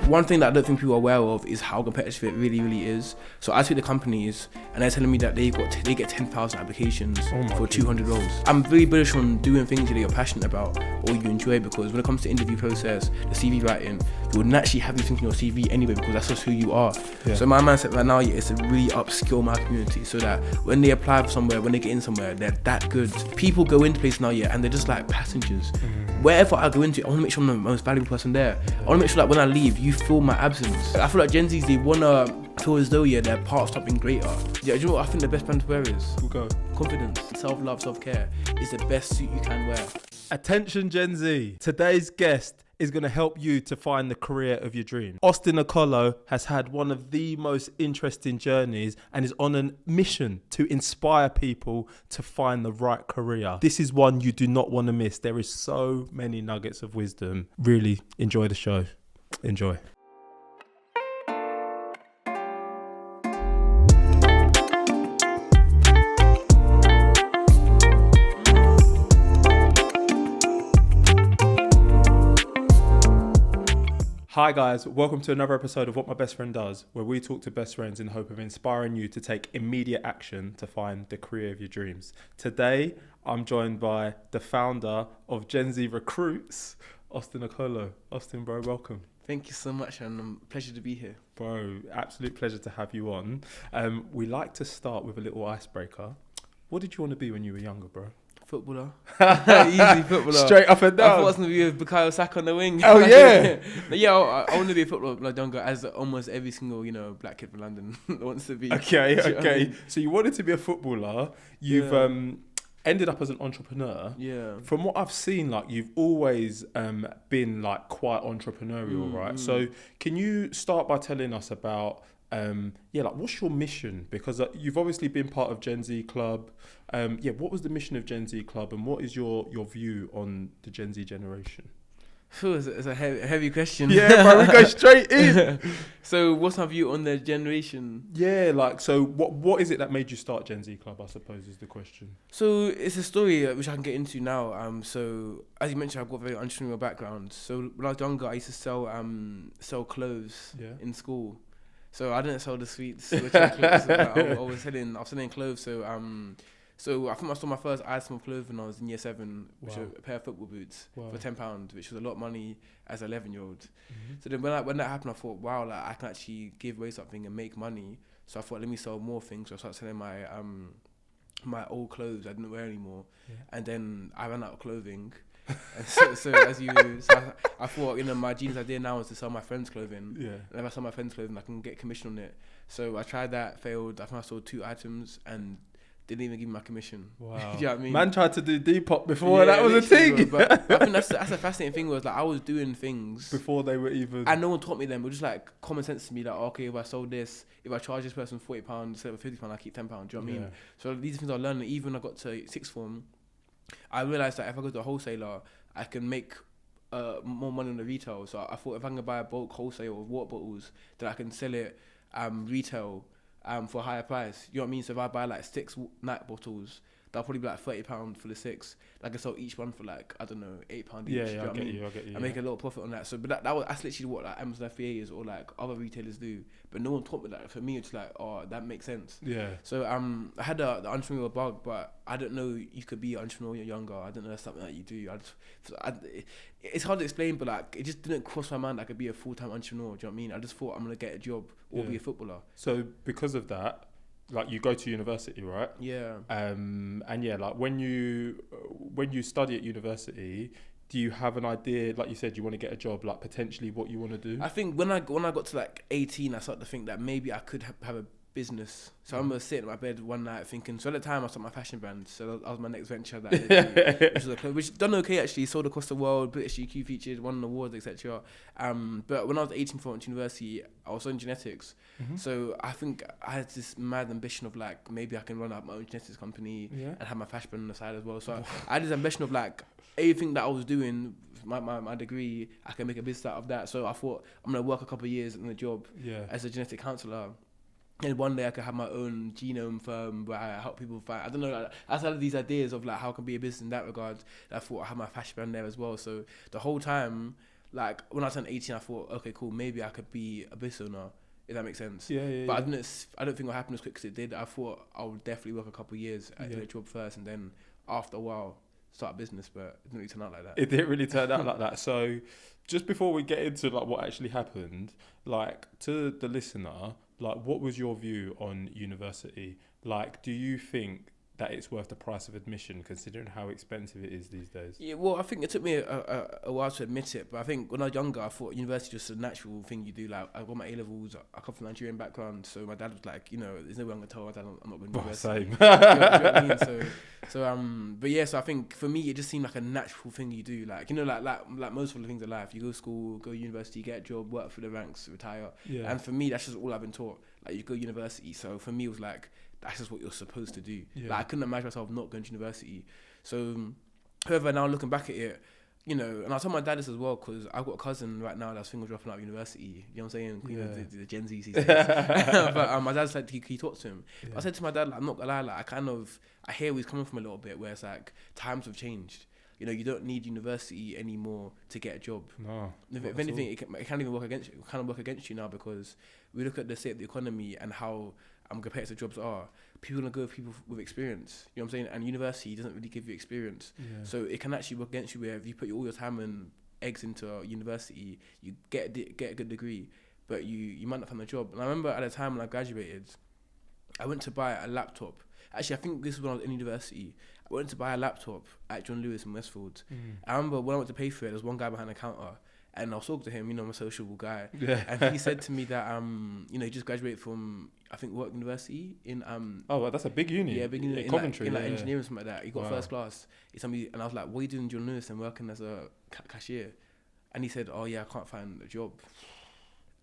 One thing that I don't think people are aware of is how competitive it really, really is. So I speak to companies and they're telling me that they get 10,000 applications for 200 roles. I'm very bullish on doing things that you're passionate about or you enjoy, because when it comes to interview process, the CV writing, you will naturally have you think in your CV anyway, because that's just who you are. Yeah. So my mindset right now is to really upskill my community so that when they apply for somewhere, when they get in somewhere, they're that good. People go into places now, and they're just like passengers. Wherever I go into, I want to make sure I'm the most valuable person there. I want to make sure that when I leave, you feel my absence. I feel like Gen Zs, they want to feel as though, they're part of something greater. Yeah, do you know what I think the best brand to wear is? We'll go. Confidence, self-love, self-care is the best suit you can wear. Attention Gen Z, today's guest is going to help you to find the career of your dream. Austin Okolo has had one of the most interesting journeys and is on a mission to inspire people to find the right career. This is one you do not want to miss. There is so many nuggets of wisdom. Really enjoy the show. Enjoy. Hi guys, welcome to another episode of What My Best Friend Does, where we talk to best friends in the hope of inspiring you to take immediate action to find the career of your dreams. Today, I'm joined by the founder of Gen Z Recruits, Austin Okolo. Austin, bro, welcome. Thank you so much, and pleasure to be here. Bro, absolute pleasure to have you on. We like to start with a little icebreaker. What did you want to be when you were younger, bro? Footballer. Easy footballer. Straight up and down. I thought I was going to be with Bukayo Saka on the wing. Oh, yeah. But yeah, I want to be a footballer like younger, as almost every single, black kid from London wants to be. Okay. I mean? So you wanted to be a footballer. You've ended up as an entrepreneur. Yeah. From what I've seen, like you've always been like quite entrepreneurial, right? So can you start by telling us about like what's your mission? Because you've obviously been part of Gen Z Club. What was the mission of Gen Z Club, and what is your view on the Gen Z generation? It's a heavy question. Yeah, bro, we go straight in. So what's my view on the generation? Yeah, like, so what is it that made you start Gen Z Club, I suppose, is the question. So it's a story which I can get into now. So as you mentioned, I've got a very entrepreneurial background. So when I was younger, I used to sell clothes in school. So I didn't sell the sweets, which I was selling clothes. So I think I sold my first item of clothes when I was in year 7, which was a pair of football boots for £10, which was a lot of money as an 11-year-old. So then when that happened, I thought, wow, like I can actually give away something and make money. So I thought, let me sell more things. So I started selling my my old clothes I didn't wear anymore, and then I ran out of clothing. So I thought, my genius idea now is to sell my friends' clothing. Yeah. And if I sell my friends' clothing, I can get commission on it. So I tried that, failed. I think I sold 2 items and didn't even give me my commission. Wow. Do you know what I mean? Man tried to do Depop before that was a thing. But I think that's a fascinating thing, was like I was doing things before they were even. And no one taught me them. It was just like common sense to me, like, okay, if I sold this, if I charge this person £40 instead of £50, I keep £10. Do you know what I mean? So these are things I learned. Even when I got to sixth form, I realised that if I go to a wholesaler, I can make more money on the retail. So I thought if I can buy a bulk wholesale of water bottles, then I can sell it retail for a higher price. You know what I mean? So if I buy like 6 night bottles, that'll probably be like £30 for the 6. I can sell each one for like, I don't know, £8 each. Yeah, do you know I get you. I make a little profit on that. So, but that's literally what like Amazon FBA is, or like other retailers do. But no one taught me that. For me, it's like, oh, that makes sense. Yeah. So I had the entrepreneurial bug, but I didn't know you could be an entrepreneur when you're younger. I didn't know that's something that you do. It's hard to explain, but like it just didn't cross my mind that I could be a full-time entrepreneur. Do you know what I mean? I just thought I'm gonna get a job or be a footballer. So because of that, like you go to university, right? Yeah. And like when you study at university, do you have an idea, like you said, you want to get a job, like potentially what you want to do? I think when I got to like 18, I started to think that maybe I could have a business. So I remember sitting in my bed one night thinking, so at the time I started my fashion brand, so that was my next venture that I did, which done okay actually, sold across the world, British GQ featured, won awards, etc. But when I was 18 for university, I was studying genetics. So I think I had this mad ambition of like, maybe I can run up my own genetics company and have my fashion brand on the side as well. So I had this ambition of like, everything that I was doing, my degree, I can make a business out of that. So I thought I'm going to work a couple of years in a job as a genetic counsellor. And one day I could have my own genome firm where I help people find, I don't know, like, I had these ideas of like how I can be a business in that regard. I thought I had my fashion brand there as well. So the whole time like when I turned 18, I thought, okay, cool, maybe I could be a business owner, if that makes sense. Yeah. But I don't think it'll happen as quick as it did. I thought I would definitely work a couple of years at a job first, and then after a while start a business. But it didn't really turn out like that. It didn't really turn out like that. So just before we get into like what actually happened, like to the listener, like what was your view on university? Like, do you think that it's worth the price of admission, considering how expensive it is these days? Yeah, well, I think it took me a while to admit it, but I think when I was younger, I thought university was just a natural thing you do. Like, I got my A-levels, I come from a Nigerian background, so my dad was like, you know, there's no way I'm going to tell my dad I'm not going to university. Same. You know what I mean? But yeah, so I think for me, it just seemed like a natural thing you do. Like, you know, like most of the things in life, you go to school, go to university, get a job, work through the ranks, retire. Yeah. And for me, that's just all I've been taught. Like, you go to university, so for me, it was like, that's just what you're supposed to do. Yeah. Like, I couldn't imagine myself not going to university. So, however, now looking back at it, you know, and I told my dad this as well, because I've got a cousin right now that's thinking of dropping out of university. You know what I'm saying? You know, the Gen Z these days. But my dad said he talked to him. Yeah. I said to my dad, like, I'm not gonna lie, like, I hear where he's coming from a little bit, where it's like times have changed. You know, you don't need university anymore to get a job. No. If anything, it can't even work against you. It can't work against you now, because we look at the state of the economy and how competitive jobs are. People are going to go with people with experience. You know what I'm saying? And university doesn't really give you experience. Yeah. So it can actually work against you, where if you put all your time and eggs into a university, you get a good degree, but you might not find a job. And I remember at the time when I graduated, I went to buy a laptop. Actually, I think this was when I was in university. I went to buy a laptop at John Lewis in Westfield. I remember when I went to pay for it, there was one guy behind the counter, and I was talking to him, you know, I'm a sociable guy. Yeah. And he said to me that, you know, he just graduated from, I think, Warwick University in... oh, well, that's a big uni. Yeah, big uni. In Coventry. In engineering, something like that. He got first class. He told me, and I was like, what are you doing in John Lewis and working as a cashier? And he said, oh, yeah, I can't find a job.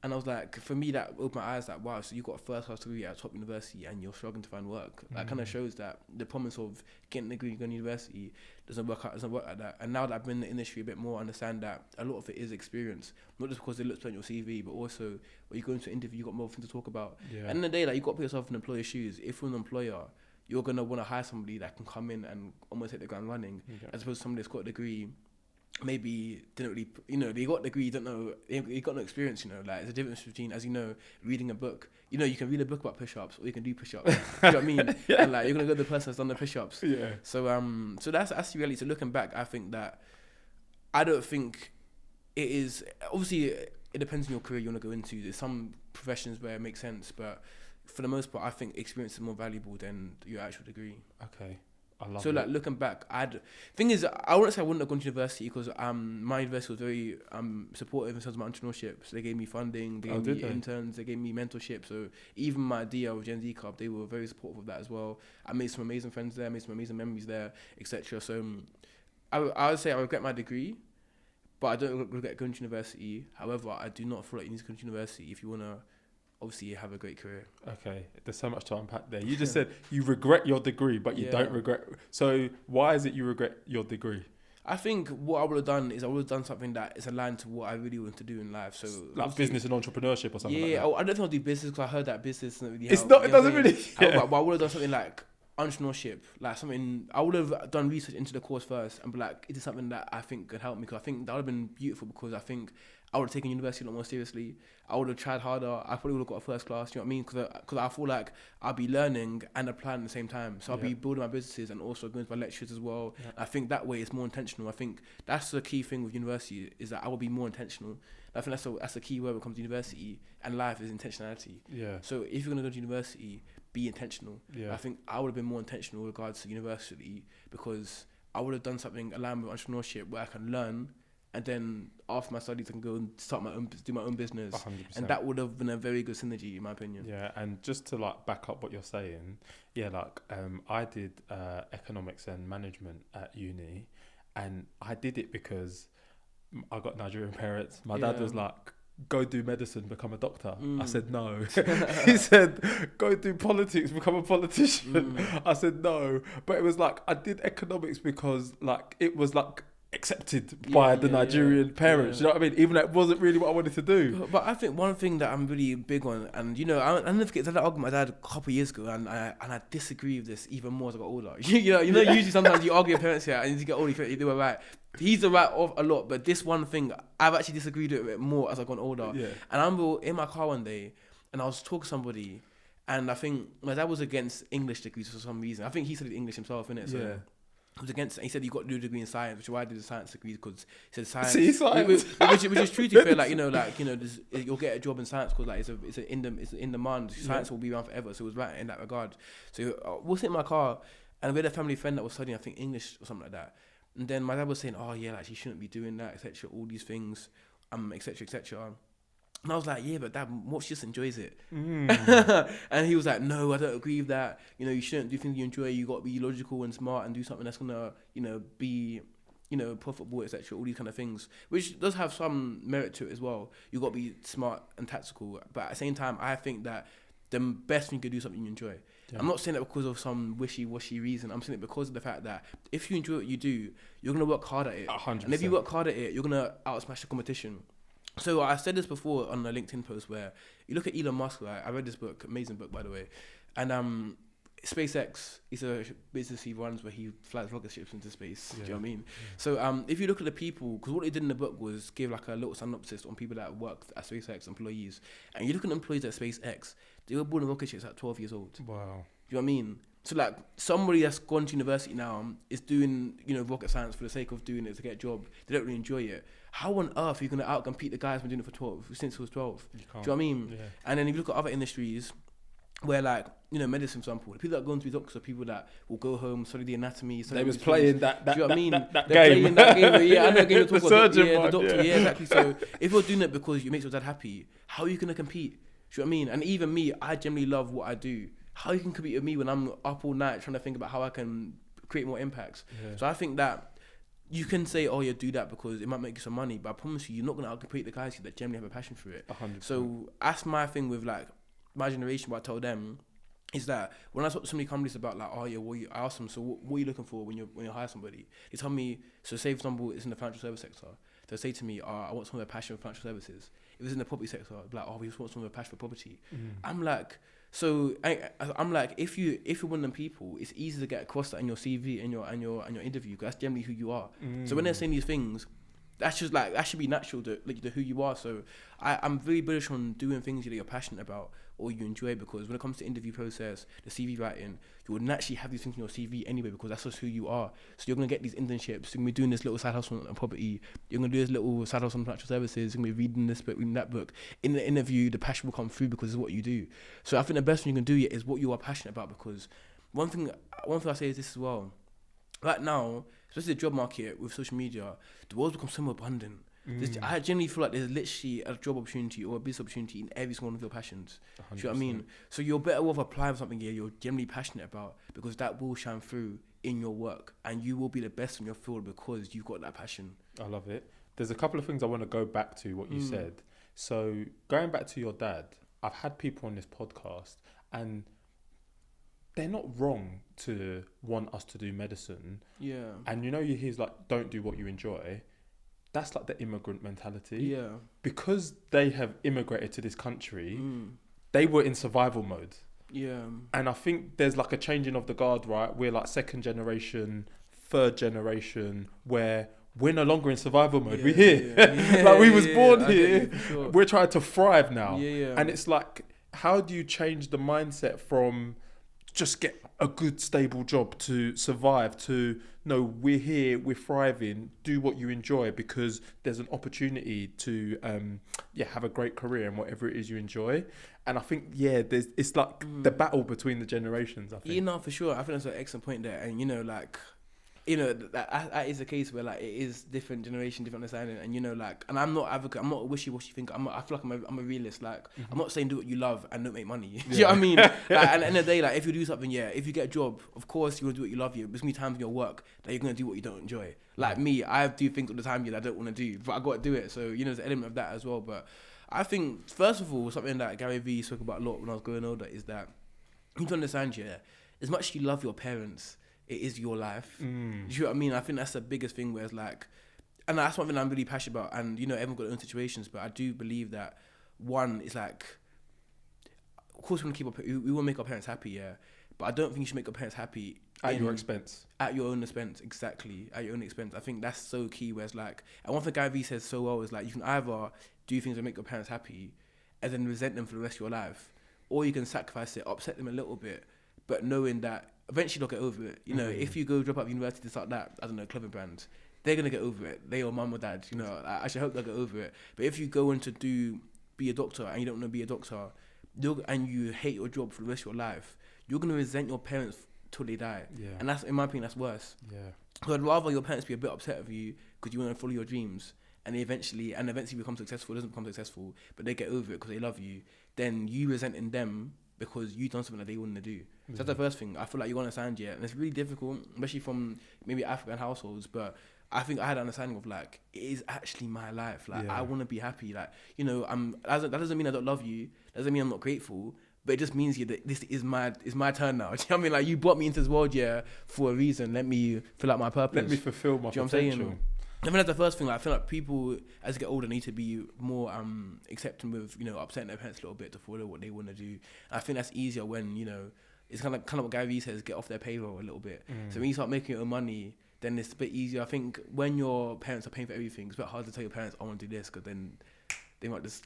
And I was like, for me, that opened my eyes, like, wow, so you got a first class degree at a top university and you're struggling to find work. That kind of shows that the promise of getting a degree, going to university doesn't work like that. And now that I've been in the industry a bit more, I understand that a lot of it is experience, not just because it looks like your CV, but also when you go into an interview, you got more things to talk about. Yeah. And in the day, like, you got to put yourself in employer's shoes. If you're an employer, you're going to want to hire somebody that can come in and almost hit the ground running, as opposed to somebody that's got a degree, maybe didn't really, you know, they got a degree, don't know, they got no experience, you know, like, there's a difference between, as you know, reading a book. You know, you can read a book about push-ups, or you can do push-ups. You know what I mean? Yeah. And like, you're gonna go to the person that's done the push-ups. Yeah. So so that's the reality. So looking back, I think that I don't think it is, obviously it depends on your career you want to go into. There's some professions where it makes sense, but for the most part, I think experience is more valuable than your actual degree. Okay. I love so it. Like, looking back, thing is, I wouldn't say I wouldn't have gone to university, because my university was very supportive in terms of my entrepreneurship. So they gave me funding, they gave me interns, they gave me mentorship. So even my idea with Gen Z Club, they were very supportive of that as well. I made some amazing friends there, made some amazing memories there, etc. So I would say I regret my degree, but I don't regret going to university. However, I do not feel like you need to go to university if you want to obviously have a great career. Okay, there's so much to unpack there. You just said you regret your degree, but you don't regret. So why is it you regret your degree? I think what I would have done is I would have done something that is aligned to what I really want to do in life. So like business and entrepreneurship or something. Yeah, like that. I don't think I'll do business, because I heard that business doesn't really help. It's not. It doesn't really. Yeah. But I would have done something like entrepreneurship, like something. I would have done research into the course first and be like, is it something that I think could help me? Because I think that would have been beautiful, because I think I would have taken university a lot more seriously. I would have tried harder. I probably would have got a first class. You know what I mean? Because I feel like I'll be learning and applying at the same time. So I'll be building my businesses and also going to my lectures as well. Yeah. I think that way it's more intentional. I think that's the key thing with university, is that I will be more intentional. I think that's the key word when it comes to university and life, is intentionality. Yeah. So if you're going to go to university, be intentional. Yeah. I think I would have been more intentional with regards to university, because I would have done something aligned with entrepreneurship where I can learn, and then after my studies I can go and do my own business. 100%. And that would have been a very good synergy, in my opinion. Yeah, and just to like back up what you're saying, like I did economics and management at uni, and I did it because I got Nigerian parents. My dad was like, go do medicine, become a doctor. I said no. He said, go do politics, become a politician. I said no. But it was like, I did economics because like it was like accepted by the Nigerian parents. You know what I mean? Even that wasn't really what I wanted to do. But I think one thing that I'm really big on, and you know, I never forget that argument I had a couple of years ago, and I disagree with this even more as I got older. you know, usually sometimes you argue with parents here, and as you get older, you think they were right. He's the right of a lot, but this one thing I've actually disagreed with it more as I've gone older. Yeah. And I remember in my car one day, and I was talking to somebody, and I think my dad was against English degrees for some reason. I think he studied English himself, innit? So yeah. I was against it. He said you got to do a degree in science, which is why I did a science degree, because he said science. See, science. Which is true to be fair. You'll get a job in science because it's in demand. Science will be around forever, so it was right in that regard. So we'll sit in my car, and we had a family friend that was studying, I think, English or something like that. And then my dad was saying, "Oh yeah, like she shouldn't be doing that, etc. All these things, etc. etc." And I was like, "Yeah, but Dad, what she just enjoys it." And he was like, "No, I don't agree with that. You know, you shouldn't do things you enjoy. You got to be logical and smart and do something that's gonna, be, profitable, etc. All these kind of things, which does have some merit to it as well. You got to be smart and tactical, but at the same time, I think that the best thing you can do is something you enjoy." Yeah. I'm not saying that because of some wishy-washy reason. I'm saying it because of the fact that if you enjoy what you do, you're going to work hard at it. 100%. And if you work hard at it, you're going to outsmash the competition. So I said this before on a LinkedIn post where you look at Elon Musk, right? I read this book, amazing book, by the way. And SpaceX is a business he runs where he flies rocket ships into space. Yeah. Do you know what I mean? Yeah. So if you look at the people, because what they did in the book was give like a little synopsis on people that worked at SpaceX, employees. And you look at the employees at SpaceX, they were building rocket ships at 12 years old. Wow. Do you know what I mean? So like somebody that's gone to university now is doing, rocket science for the sake of doing it to get a job. They don't really enjoy it. How on earth are you going to outcompete the guy who's been doing it since he was 12? You can't. Do you know what I mean? Yeah. And then if you look at other industries where medicine, for example, the people that go on to be doctors are people that will go home, study the anatomy. They was playing that do you know what I mean? That They're game. Playing that game. Yeah, I know game the surgeon the doctor. Yeah, exactly. So if you're doing it because you make your dad happy, how are you going to compete? Do you know what I mean? And even me, I generally love what I do. How you can compete with me when I'm up all night trying to think about how I can create more impacts? Yeah. So I think that you can say, "Oh, yeah, do that because it might make you some money," but I promise you, you're not going to out-compete the guys that generally have a passion for it. 100%. So that's my thing with like my generation. What I tell them is that when I talk to so many companies about like, "Oh yeah," I ask them, "So what are you looking for when you hire somebody?" They tell me, so say for example, it's in the financial service sector. They'll say to me, "I want someone with a passion for financial services." If it's in the property sector, I'll be like, "Oh, we just want someone with a passion for property." I'm like. So I'm like, if you're one of them people, it's easy to get across that in your CV and your interview, because that's generally who you are. So when they're saying these things, that's just like, that should be natural to who you are. So I'm very bullish on doing things that you're passionate about or you enjoy, because when it comes to interview process, the CV writing, you would naturally have these things in your CV anyway, because that's just who you are. So you're going to get these internships, you're going to be doing this little side hustle on property, you're going to do this little side hustle on financial services, you're going to be reading this book, reading that book. In the interview, the passion will come through because it's what you do. So I think the best thing you can do is what you are passionate about, because one thing I say is this as well. Right now, especially the job market with social media, the world's become so more abundant. I genuinely feel like there's literally a job opportunity or a business opportunity in every single one of your passions. 100%. Do you know what I mean? So you're better off applying for something here you're generally passionate about, because that will shine through in your work and you will be the best in your field because you've got that passion. I love it. There's a couple of things I want to go back to what you said. So going back to your dad, I've had people on this podcast and they're not wrong to want us to do medicine. Yeah. And he's like, don't do what you enjoy. That's like the immigrant mentality. Yeah. Because they have immigrated to this country, they were in survival mode. Yeah. And I think there's like a changing of the guard, right? We're like second generation, third generation, where we're no longer in survival mode. We're here. Like we was born here. Sure. We're trying to thrive now. Yeah. And it's like, how do you change the mindset from just get a good stable job to survive to no, we're here, we're thriving, do what you enjoy, because there's an opportunity to have a great career in whatever it is you enjoy. And I think it's like the battle between the generations, I think. For sure. I think that's an excellent point there. And that is the case where like it is different generation, different understanding, and and I'm not advocate, I'm not a wishy-washy thinker. I feel like I'm a realist. Like I'm not saying do what you love and don't make money. Do you know what I mean? And at the end of the day, like if you do something, if you get a job, of course you want to do what you love. There's gonna be times in your work that you're gonna do what you don't enjoy. Like me, I do things all the time that I don't want to do, but I got to do it. So there's an element of that as well. But I think first of all, something that Gary Vee spoke about a lot when I was growing older is that you need to understand, as much as you love your parents, it is your life. Do you know what I mean? I think that's the biggest thing where it's like, and that's one thing I'm really passionate about. And, you know, everyone's got their own situations, but I do believe that one is like, of course we want to we want to make our parents happy, yeah. But I don't think you should make your parents happy at your expense. At your own expense, exactly. At your own expense. I think that's so key. Where it's like, and one thing Gary Vee says so well is like, you can either do things that make your parents happy, and then resent them for the rest of your life, or you can sacrifice it, upset them a little bit, but knowing that eventually they'll get over it. You know, if you go drop out of university to start that, I don't know, clothing brand, they're gonna get over it. They or mum or dad. You know, I should hope they'll get over it. But if you go on to be a doctor and you don't want to be a doctor, and you hate your job for the rest of your life, you're going to resent your parents till they die. Yeah. And that's, in my opinion, that's worse. Yeah. So I'd rather your parents be a bit upset with you because you want to follow your dreams and they eventually become successful, doesn't become successful, but they get over it because they love you, then you resenting them because you've done something that they wouldn't do. So that's the first thing. I feel like you understand, yeah. And it's really difficult, especially from maybe African households, but I think I had an understanding of like, it is actually my life. Like, I want to be happy. Like, you know, that doesn't mean I don't love you. That doesn't mean I'm not grateful. But it just means that this is my turn now. Do you know what I mean? Like, you brought me into this world, for a reason. Let me fill out my purpose. Let me fulfill my potential. You know what I'm saying? I think that's the first thing. Like, I feel like people, as they get older, need to be more accepting with, you know, upsetting their parents a little bit to follow what they want to do. And I think that's easier when, you know, it's kind of what Gary Vee says, get off their payroll a little bit. So when you start making your own money, then it's a bit easier. I think when your parents are paying for everything, it's a bit hard to tell your parents, I want to do this, because then they might just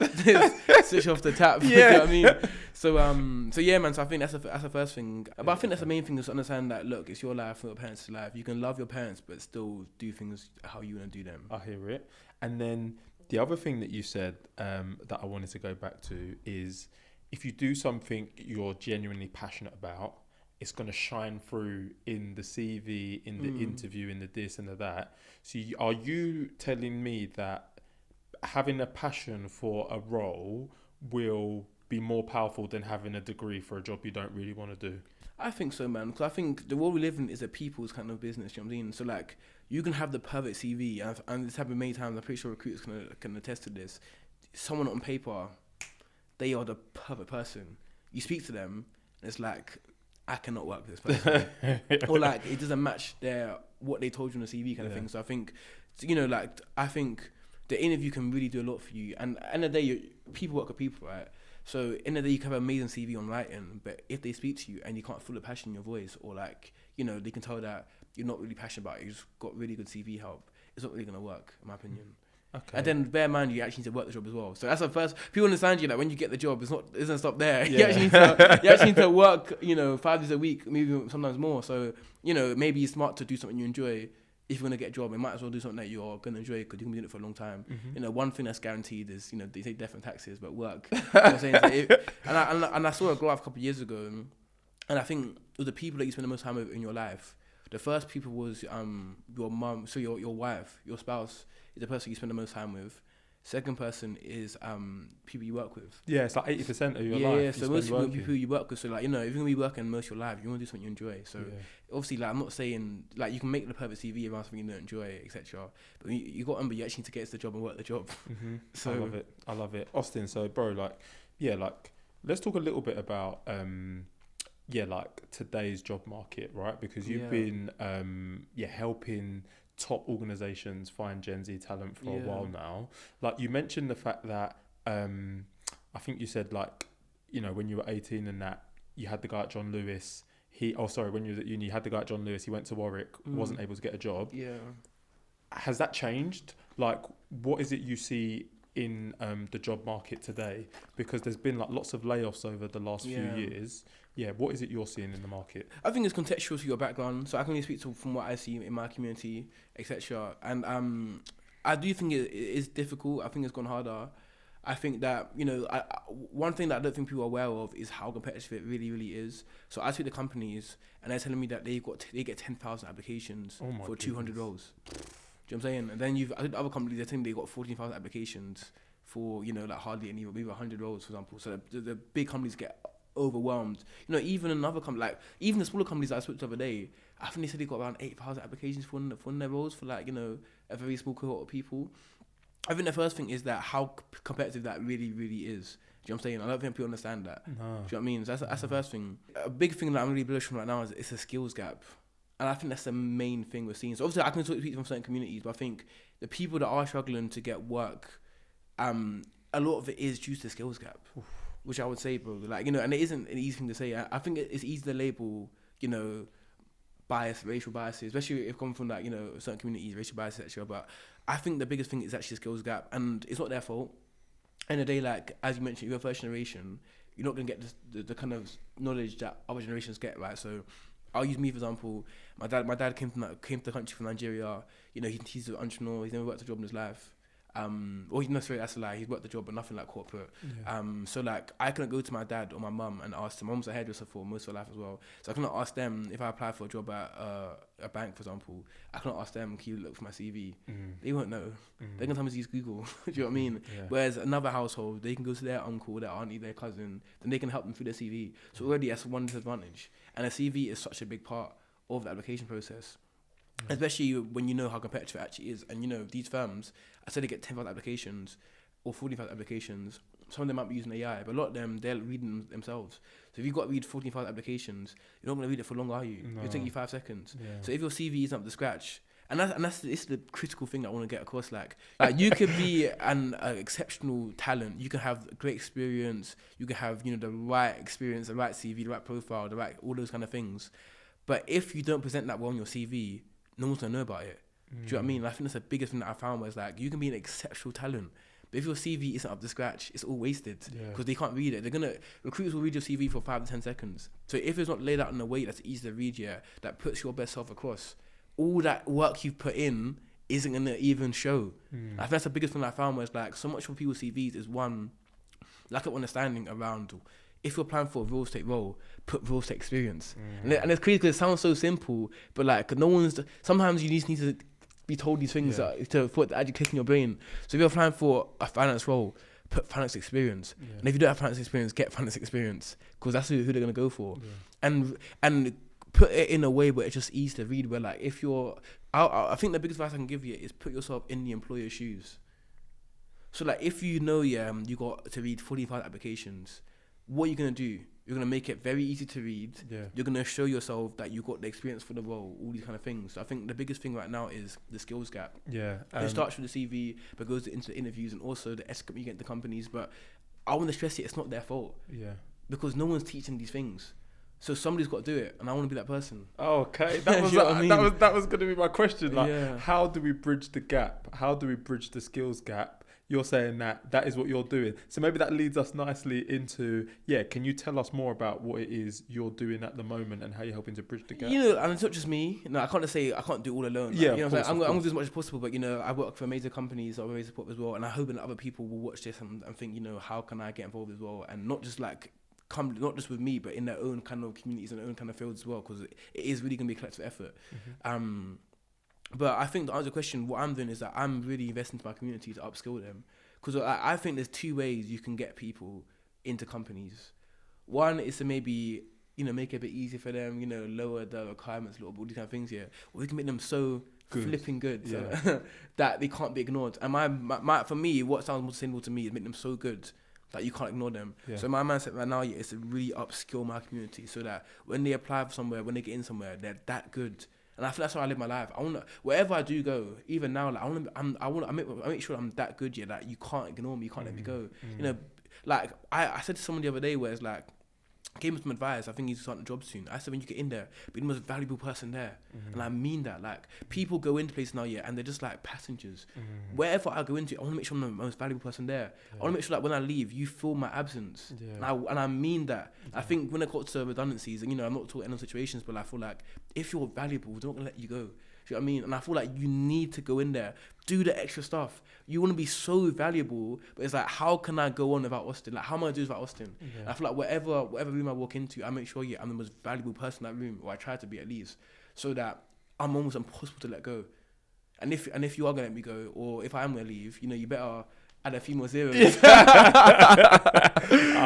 switch off the tap. You know what I mean? So yeah, man. So I think that's the first thing. But I think that's the main thing, is to understand that, look, it's your life, not your parents' life. You can love your parents, but still do things how you want to do them. I hear it. And then the other thing that you said that I wanted to go back to is, if you do something you're genuinely passionate about, it's going to shine through in the CV, in the interview, in the this and the that. So are you telling me that having a passion for a role will be more powerful than having a degree for a job you don't really want to do? I think so, man. Because I think the world we live in is a people's kind of business. You know what I mean? So like, you can have the perfect CV, and this happened many times. I'm pretty sure recruiters can attest to this. Someone on paper, they are the perfect person. You speak to them, and it's like, I cannot work with this person. Or like, it doesn't match what they told you on the CV kind of thing. So I think, you know, like, I think the interview can really do a lot for you. And at the end of the day, people work with people, right? So in the day, you can have an amazing CV on writing, but if they speak to you and you can't feel the passion in your voice, or like, you know, they can tell that you're not really passionate about it, you just got really good CV help, it's not really going to work, in my opinion. Okay. And then bear in mind, you actually need to work the job as well. So that's the first. People understand you that when you get the job, it doesn't stop there. Yeah. You actually need to work, you know, 5 days a week, maybe sometimes more. So, you know, maybe it's smart to do something you enjoy. If you're gonna get a job, you might as well do something that you're gonna enjoy, because you can be doing it for a long time. You know, one thing that's guaranteed is, you know, they say death and taxes, but work. You know what I'm saying? So I saw a graph a couple of years ago, and I think with the people that you spend the most time with in your life, the first people was your mum, so your wife, your spouse is the person you spend the most time with. Second person is people you work with. Yeah, it's like 80% of your life. Yeah, so most people who you work with. So like, you know, if you're gonna be working most of your life, you want to do something you enjoy. So obviously, like, I'm not saying like you can make the perfect CV around something you don't enjoy, etc. But you got on, but you actually need to get to the job and work the job. So I love it, Austin. So bro, like, let's talk a little bit about like today's job market, right? Because you've been helping top organizations find Gen Z talent for a while now. Like, you mentioned the fact that I think you said, like, you know, when you were 18 and that, you had the guy at John Lewis. When you was at uni, you had the guy at John Lewis. He went to Warwick, wasn't able to get a job. Yeah. Has that changed? Like, what is it you see in the job market today? Because there's been like lots of layoffs over the last few years. Yeah, what is it you're seeing in the market? I think it's contextual to your background. So I can only speak from what I see in my community, etc. And I do think it is difficult. I think it's gone harder. I think that, you know, one thing that I don't think people are aware of is how competitive it really, really is. So I speak to companies, and they're telling me that they get 10,000 applications for 200 roles. Do you know what I'm saying? And then I think other companies, they're telling me they got 14,000 applications for, you know, like hardly any, maybe 100 roles, for example. So the big companies get overwhelmed. You know, even another company, like even the smaller companies that I spoke to the other day, I think they said they got around 8,000 applications for their roles, for like, you know, a very small cohort of people. I think the first thing is that how competitive that really, really is. Do you know what I'm saying? I don't think people understand that. No. Do you know what I mean? So that's the first thing. A big thing that I'm really bullish on right now is it's a skills gap. And I think that's the main thing we're seeing. So obviously I can talk to people from certain communities, but I think the people that are struggling to get work, a lot of it is due to the skills gap, which I would say, bro. Like, you know, and it isn't an easy thing to say. I think it's easy to label, you know, racial biases, especially if coming from like, you know, certain communities, racial biases, etc. But I think the biggest thing is actually the skills gap, and it's not their fault. End of the day, like, as you mentioned, you're first generation, you're not going to get the kind of knowledge that other generations get, right? So I'll use me for example. My dad came to the country from Nigeria. You know, he's an entrepreneur. He's never worked a job in his life. Or not necessarily, that's a lie. He's worked a job, but nothing like corporate. Yeah. So like, I couldn't go to my dad or my mum and ask them. My mum's a hairdresser for most of her life as well. So I couldn't ask them if I applied for a job at a bank, for example. I couldn't ask them, can you look for my CV? They won't know. They're gonna tell me to use Google. Do you know what I mean? Yeah. Whereas another household, they can go to their uncle, their auntie, their cousin, then they can help them through their CV. So already that's one disadvantage. And a CV is such a big part of the application process. Especially when you know how competitive it actually is. And you know, these firms, I said they get 10,000 applications or 45 applications. Some of them might be using AI, but a lot of them, they're reading themselves. So if you've got to read 45 applications, you're not going to read it for long, are you? No. It'll take you 5 seconds. Yeah. So if your CV isn't up to scratch, and that's the critical thing I want to get across. Like you could be an exceptional talent. You can have great experience. You can have, you know, the right experience, the right CV, the right profile, all those kind of things. But if you don't present that well on your CV, no one's gonna know about it. Do you know what I mean? I think that's the biggest thing that I found was like, you can be an exceptional talent, but if your CV isn't up to scratch, it's all wasted because they can't read it. Recruiters will read your CV for 5 to 10 seconds. So if it's not laid out in a way that's easy to read, that puts your best self across, all that work you've put in isn't gonna even show. I think that's the biggest thing I found was like, so much of people's CVs is one lack of understanding around. If you're applying for a real estate role, put real estate experience. And it's crazy because it sounds so simple, but like sometimes you just need to be told these things for it to actually click in your brain. So if you're applying for a finance role, put finance experience. And if you don't have finance experience, get finance experience because that's who they're going to go for. And put it in a way where it's just easy to read, where like if you're, I think the biggest advice I can give you is put yourself in the employer's shoes. So like if you know, you got to read 45 applications, what are you going to do? You're going to make it very easy to read. You're going to show yourself that you got the experience for the role, all these kind of things. So I think the biggest thing right now is the skills gap. It starts with the CV, but goes into the interviews and also the escalate you get into companies. But I want to stress it's not their fault. Because no one's teaching these things. So somebody's got to do it, and I want to be that person. Oh, okay, that was that was going to be my question. Like, how do we bridge the gap? How do we bridge the skills gap? You're saying that is what you're doing. So maybe that leads us nicely into, can you tell us more about what it is you're doing at the moment and how you're helping to bridge the gap? You know, and it's not just me. No, I can't just say I can't do all alone. Like, you know, I'm going to do as much as possible, but, you know, I work for major companies that are very supportive as well, and I hope that other people will watch this and think, you know, how can I get involved as well? And not just like, not just with me, but in their own kind of communities and their own kind of fields as well, because it is really going to be a collective effort. But I think to answer the question, what I'm doing is that I'm really investing into my community to upskill them. Because I think there's 2 ways you can get people into companies. One is to maybe, you know, make it a bit easier for them, you know, lower the requirements a little bit, all these kind of things, Or we can make them so flipping good so that they can't be ignored. And my for me, what sounds more sustainable to me is make them so good that you can't ignore them. So my mindset right now is to really upskill my community so that when they apply for somewhere, when they get in somewhere, they're that good. And I feel that's how I live my life. I want wherever I do go, even now, like I make sure I'm that good, that you can't ignore me, you can't let me go. You know, like I said to someone the other day where it's like, I gave him some advice. I think he's starting a job soon. I said, when you get in there, be the most valuable person there. And I mean that. Like, people go into places now, and they're just like passengers. Wherever I go into, I want to make sure I'm the most valuable person there. I want to make sure that when I leave, you feel my absence. And I mean that. I think when it comes to redundancies, and, you know, I'm not talking any situations, but I feel like if you're valuable, they're not going to let you go. Do you know what I mean? And I feel like you need to go in there, do the extra stuff. You want to be so valuable, but it's like, how can I go on without Austin? Like, how am I doing without Austin? And I feel like whatever room I walk into, I make sure I'm the most valuable person in that room, or I try to be at least, so that I'm almost impossible to let go. And if you are gonna let me go, or if I am gonna leave, you know, you better add a few more zeros. Do you know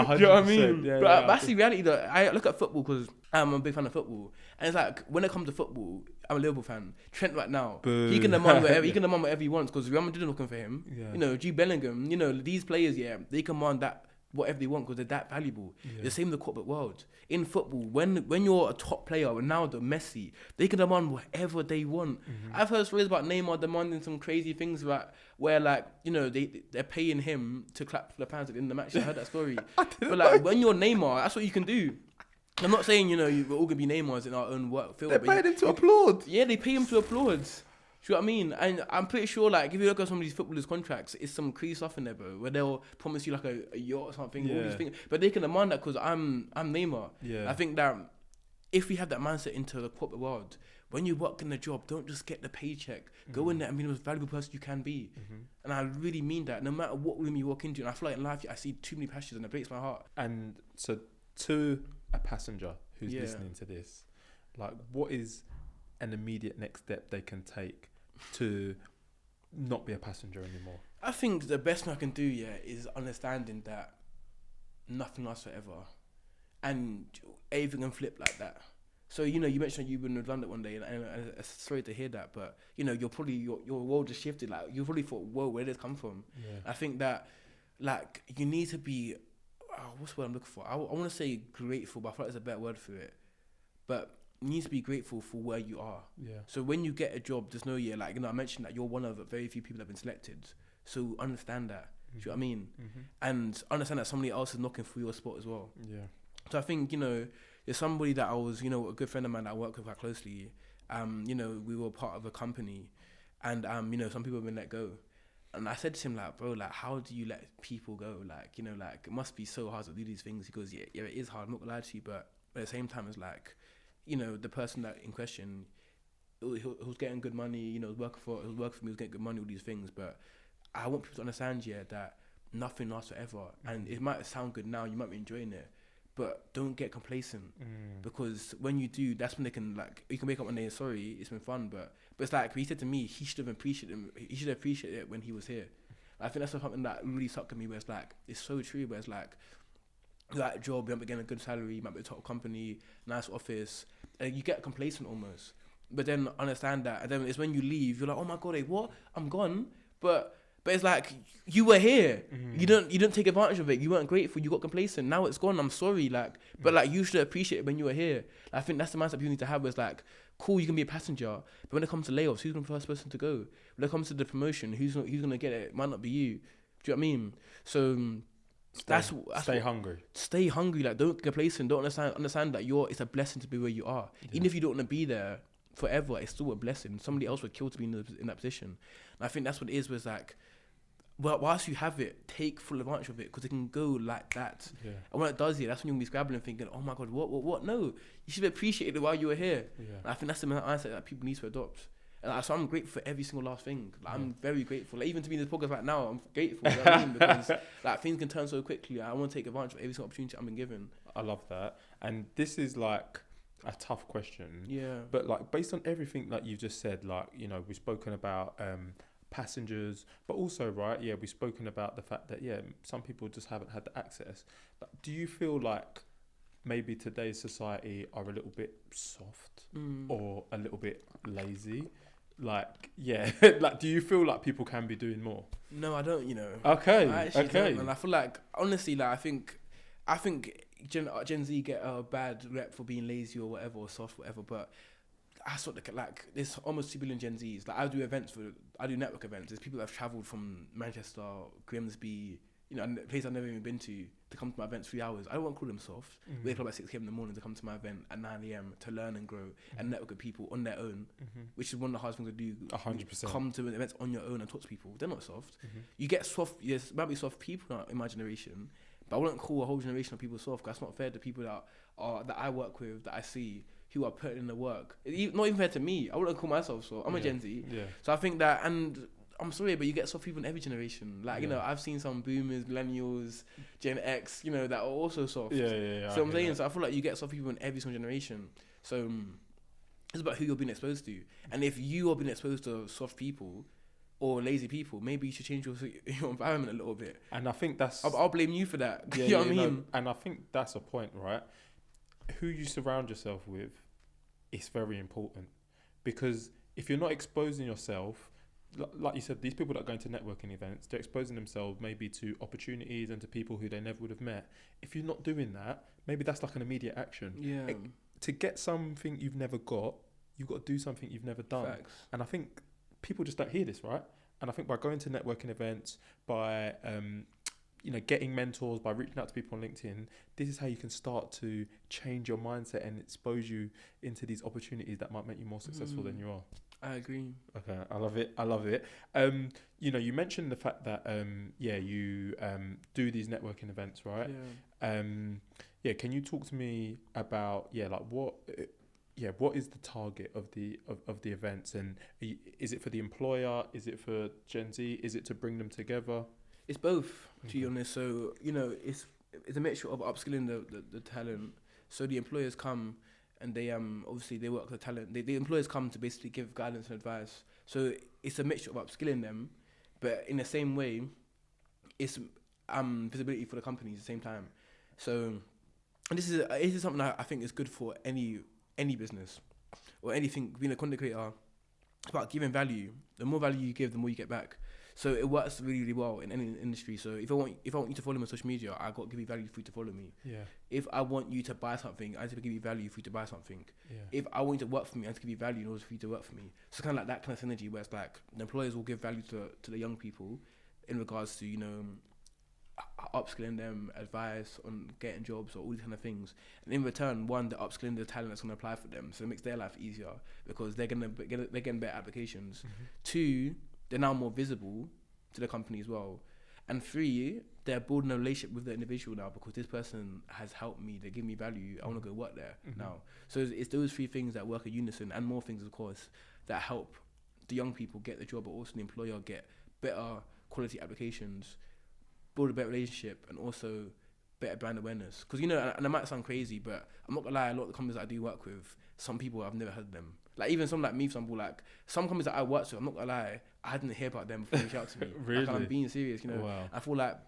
what I mean? But that's the reality though. I look at football because I'm a big fan of football, and it's like, when it comes to football, I'm a Liverpool fan. Trent right now, he can demand whatever he wants, because Real Madrid are looking for him. You know, Jude Bellingham. You know, these players, they command that whatever they want because they're that valuable. The same in the corporate world. In football, when you're a top player, Ronaldo, Messi, they can demand whatever they want. I've heard stories about Neymar demanding some crazy things where like, you know, they're paying him to clap for the fans at the end of the match. I heard that story. But like, when you're Neymar, that's what you can do. I'm not saying, you know, we're all gonna be Neymars in our own work field. They're paying him to applaud. Yeah, they pay him to applaud. Do you know what I mean? And I'm pretty sure, like, if you look at some of these footballers' contracts, it's some crazy stuff in there, bro, where they'll promise you like a yacht or something, all these things. But they can demand that because I'm Neymar. Yeah. I think that if we have that mindset into the corporate world, when you work in the job, don't just get the paycheck. Go in there and be the most valuable person you can be. And I really mean that. No matter what room you walk into, and I feel like in life, I see too many passions and it breaks my heart. And so, to a passenger who's listening to this, like, what is an immediate next step they can take to not be a passenger anymore? I think the best thing I can do, is understanding that nothing lasts forever, and everything can flip like that. So, you know, you mentioned you've been redundant one day, and sorry to hear that, but, you know, you're probably, your world just shifted. Like, you probably thought, whoa, where did this come from? I think that, like, you need to be, what's the word I'm looking for? I want to say grateful, but I feel like there's a better word for it. But you need to be grateful for where you are. So when you get a job, there's no like, you know, I mentioned that you're one of very few people that have been selected. So understand that. Do you know what I mean? And understand that somebody else is knocking for your spot as well. So I think, you know, there's somebody that I was, you know, a good friend of mine that I work with quite closely. You know, we were part of a company, and you know, some people have been let go. And I said to him, like, bro, like, how do you let people go? Like, you know, like, it must be so hard to do these things. He goes, yeah, it is hard. I'm not gonna lie to you, but at the same time, it's like, you know, the person that in question, he was getting good money, you know, he was working for me, he was getting good money, all these things. But I want people to understand, that nothing lasts forever. And it might sound good now, you might be enjoying it, but don't get complacent. Because when you do, that's when they can, like, you can wake up one day and sorry, it's been fun, but it's like, he said to me, he should have appreciated it when he was here. I think that's something that really stuck with me, where it's like, it's so true, where it's like, you're at a job, you might be getting a good salary, you might be a top company, nice office, and you get complacent almost. But then understand that, and then it's when you leave, you're like, oh my god, what? I'm gone. But it's like, you were here. You didn't take advantage of it. You weren't grateful. You got complacent. Now it's gone. I'm sorry. Like, but like, you should appreciate it when you were here. I think that's the mindset people need to have. Where it's like, cool, you can be a passenger, but when it comes to layoffs, who's the first person to go? When it comes to the promotion, who's gonna get it? It might not be you. Do you know what I mean? So. Stay hungry. Stay hungry. Like, don't get complacent. Don't understand that it's a blessing to be where you are. Even if you don't want to be there forever, it's still a blessing. Somebody else would kill to be in that position. And I think that's what it is. Was like, well, whilst you have it, take full advantage of it, because it can go like that. And when it does, that's when you'll be scrabbling, thinking, oh my god, what? No, you should appreciate it while you were here. And I think that's the mindset that people need to adopt. And so I'm grateful for every single last thing. Like, I'm very grateful. Like, even to be in this podcast right now, I'm grateful. You know what I mean? Because like, things can turn so quickly. I want to take advantage of every single opportunity I've been given. I love that. And this is like a tough question. But like, based on everything that you've just said, like, you know, we've spoken about passengers, but also, right, we've spoken about the fact that, some people just haven't had the access. But do you feel like maybe today's society are a little bit soft or a little bit lazy? Like, like, do you feel like people can be doing more? No, I don't, you know. Okay. I actually don't, and I feel like, honestly, like, I think Gen Z get a bad rep for being lazy or whatever, or soft, whatever, but I sort of, like, there's almost 2 billion Gen Zs. Like, I do network events. There's people that have travelled from Manchester, Grimsby, you know, a place I've never even been to come to my events 3 hours. I don't want to call them soft. Wake up at 6 a.m. in the morning to come to my event at 9 a.m. to learn and grow and network with people on their own, which is one of the hardest things to do. 100%. Come to events on your own and talk to people. They're not soft. You get soft, yes, might be soft people in my generation, but I wouldn't call a whole generation of people soft, because that's not fair to people that I work with, that I see, who are putting in the work. Not even fair to me. I wouldn't call myself so. I'm a Gen Z. So I think that, and I'm sorry, but you get soft people in every generation. Like, you know, I've seen some boomers, millennials, Gen X, you know, that are also soft. So I'm saying, that. So I feel like you get soft people in every single generation. So it's about who you're being exposed to. And if you are being exposed to soft people or lazy people, maybe you should change your environment a little bit. And I think that's... I'll blame you for that. You know what I mean? No, and I think that's a point, right? Who you surround yourself with is very important. Because if you're not exposing yourself like you said, these people that are going to networking events, they're exposing themselves maybe to opportunities and to people who they never would have met. If you're not doing that, maybe that's like an immediate action. Yeah. To get something you've never got, you've got to do something you've never done. Facts. And I think people just don't hear this, right? And I think by going to networking events, by getting mentors, by reaching out to people on LinkedIn, this is how you can start to change your mindset and expose you into these opportunities that might make you more successful than you are. I agree. Okay, I love it. You mentioned the fact that you do these networking events, right? Yeah. Can you talk to me about what is the target of the events, and is it for the employer? Is it for Gen Z? Is it to bring them together? It's both, to be honest. So, it's a mixture of upskilling the talent. So the employers come and they obviously they work the talent. The employers come to basically give guidance and advice. So it's a mixture of upskilling them, but in the same way, it's visibility for the companies at the same time. So, and this is something that I think is good for any business or anything. Being a content creator, it's about giving value. The more value you give, the more you get back. So it works really, really well in any industry. So if I want you to follow me on social media, I got to give you value for you to follow me. Yeah. If I want you to buy something, I have to give you value for you to buy something. Yeah. If I want you to work for me, I have to give you value in order for you to work for me. So kind of like that kind of synergy where it's like the employers will give value to the young people in regards to, upskilling them, advice on getting jobs or all these kind of things. And in return, one, they're upskilling the talent that's going to apply for them. So it makes their life easier because they're getting better applications. Mm-hmm. Two, they're now more visible to the company as well. And three, they're building a relationship with the individual now because this person has helped me, they give me value, I want to go work there now. So it's those three things that work in unison, and more things, of course, that help the young people get the job, but also the employer get better quality applications, build a better relationship, and also better brand awareness. Because, and it might sound crazy, but I'm not going to lie, a lot of the companies that I do work with, some people I've never heard of them. Like even some like me, for example, like some companies that I worked with, I'm not gonna lie, I didn't hear about them before they reached out to me. Really? Like, I'm being serious, Wow. I feel like,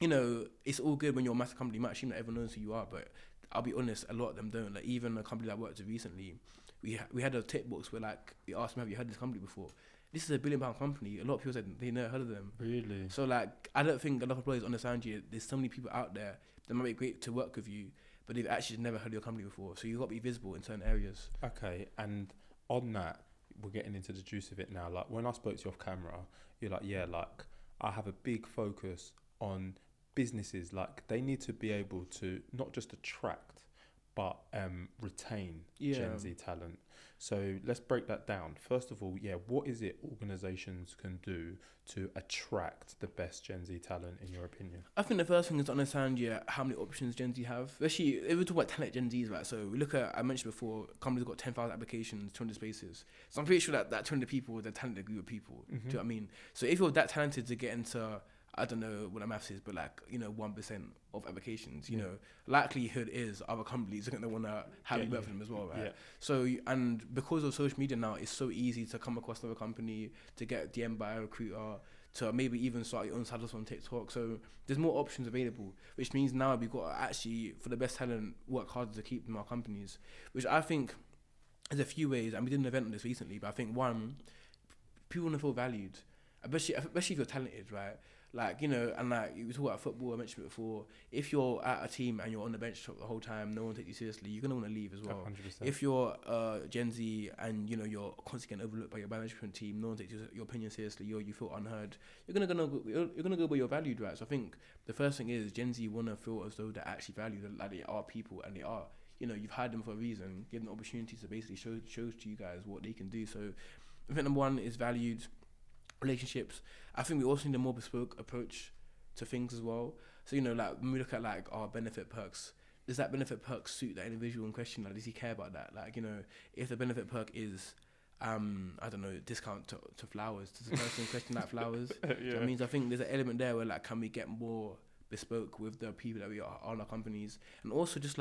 it's all good when you're a massive company. You might assume that everyone knows who you are, but I'll be honest, a lot of them don't. Like even a company that I worked with recently, we had a tip box where like we asked them, have you heard of this company before? This is a £1 billion company. A lot of people said they never heard of them. Really? So like, I don't think a lot of employers understand you. There's so many people out there that might be great to work with you, but they've actually never heard of your company before. So you've got to be visible in certain areas. Okay, and on that, we're getting into the juice of it now. Like when I spoke to you off camera, you're like, I have a big focus on businesses. Like they need to be able to not just attract, but retain Gen Z talent. So let's break that down. First of all, what is it organizations can do to attract the best Gen Z talent, in your opinion? I think the first thing is to understand how many options Gen Z have. Especially if we talk about talent Gen Zs, right? So we look at, I mentioned before, companies got 10,000 applications, 200 spaces. So I'm pretty sure that 200 people, they're talented group of people. Do you know what I mean? So if you're that talented to get into, I don't know what the maths is, but 1% of applications, likelihood is other companies are going to want to have you work for them as well, right? Yeah. So, and because of social media now, it's so easy to come across another company, to get DM'd by a recruiter, to maybe even start your own side hustle on TikTok. So there's more options available, which means now we've got to actually, for the best talent, work harder to keep them in our companies, which I think there's a few ways, and we did an event on this recently, but I think one, people want to feel valued, especially if you're talented, right? You talk about football, I mentioned it before. If you're at a team and you're on the bench the whole time, no one takes you seriously, you're going to want to leave as well. 100%. If you're Gen Z and, you're constantly getting overlooked by your management team, no one takes your opinion seriously, you feel unheard, you're going to go where you're valued, right? So I think the first thing is Gen Z want to feel as though they're actually valued, like they are people, and they are. You've hired them for a reason, give them opportunities to basically show to you guys what they can do. So I think number one is valued. Relationships. I think we also need a more bespoke approach to things as well. So when we look at our benefit perks, does that benefit perk suit that individual in question? Does he care about that? If the benefit perk is I don't know, discount to flowers, does the person in question like flowers? So that means I think there's an element there where can we get more bespoke with the people that we are on our companies, and also just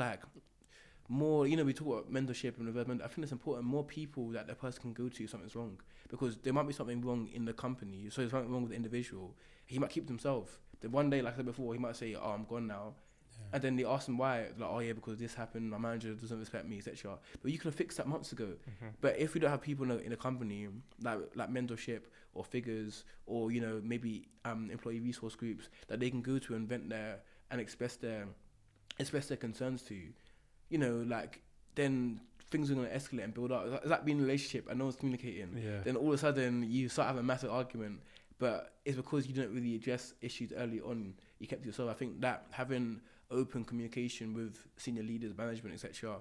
more, we talk about mentorship and development. I think it's important, more people that the person can go to if something's wrong, because there might be something wrong in the company, so there's something wrong with the individual. He might keep to himself. Then one day, like I said before, he might say, I'm gone now. And then they ask them why, like, oh yeah, because this happened, my manager doesn't respect me, etc. But you could have fixed that months ago. But if we don't have people in a company like mentorship or figures or maybe employee resource groups that they can go to and vent their and express their concerns to, like, then things are gonna escalate and build up. It's like being in a relationship and no one's communicating. Then all of a sudden you start having a massive argument, but it's because you didn't really address issues early on. You kept to yourself. I think that having open communication with senior leaders, management, etc.,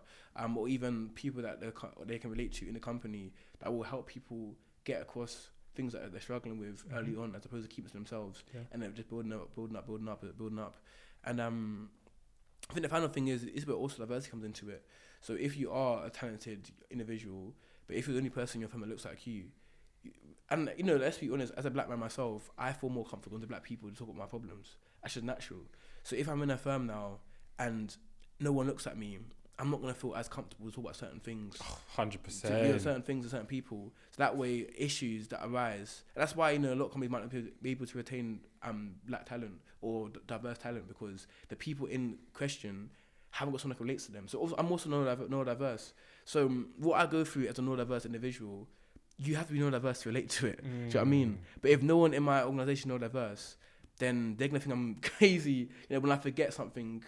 or even people that they can relate to in the company, that will help people get across things that they're struggling with early on, as opposed to keeping to themselves and then just building up. And I think the final thing is where also diversity comes into it. So if you are a talented individual, but if you're the only person in your family that looks like you, and let's be honest, as a black man myself, I feel more comfortable with black people to talk about my problems. That's just natural. So if I'm in a firm now and no one looks at me, I'm not going to feel as comfortable to talk about certain things. 100%. Certain things to certain people. So that way, issues that arise, and that's why a lot of companies might not be able to retain black talent or diverse talent, because the people in question haven't got someone that relates to them. So also, I'm also neurodiverse. So what I go through as a neurodiverse individual, you have to be neurodiverse to relate to it. Do you know what I mean? But if no one in my organisation is neurodiverse, then they're going to think I'm crazy. When I forget something,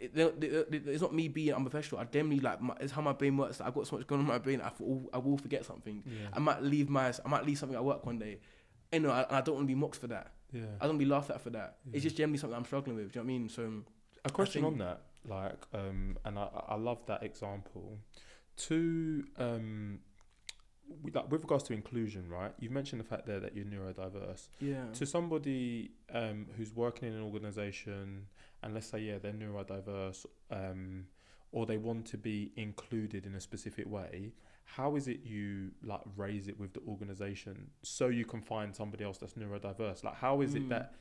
it's not me being unprofessional. I generally it's how my brain works. I've got so much going on in my brain. I will forget something. I might leave something at work one day. I don't want to be mocked for that. I don't want to be laughed at for that. It's just generally something I'm struggling with. Do you know what I mean? So a question on that, and I love that example. With regards to inclusion, right? You've mentioned the fact there that you're neurodiverse. To somebody who's working in an organisation, and let's say they're neurodiverse, or they want to be included in a specific way, how is it you raise it with the organisation so you can find somebody else that's neurodiverse? How is it that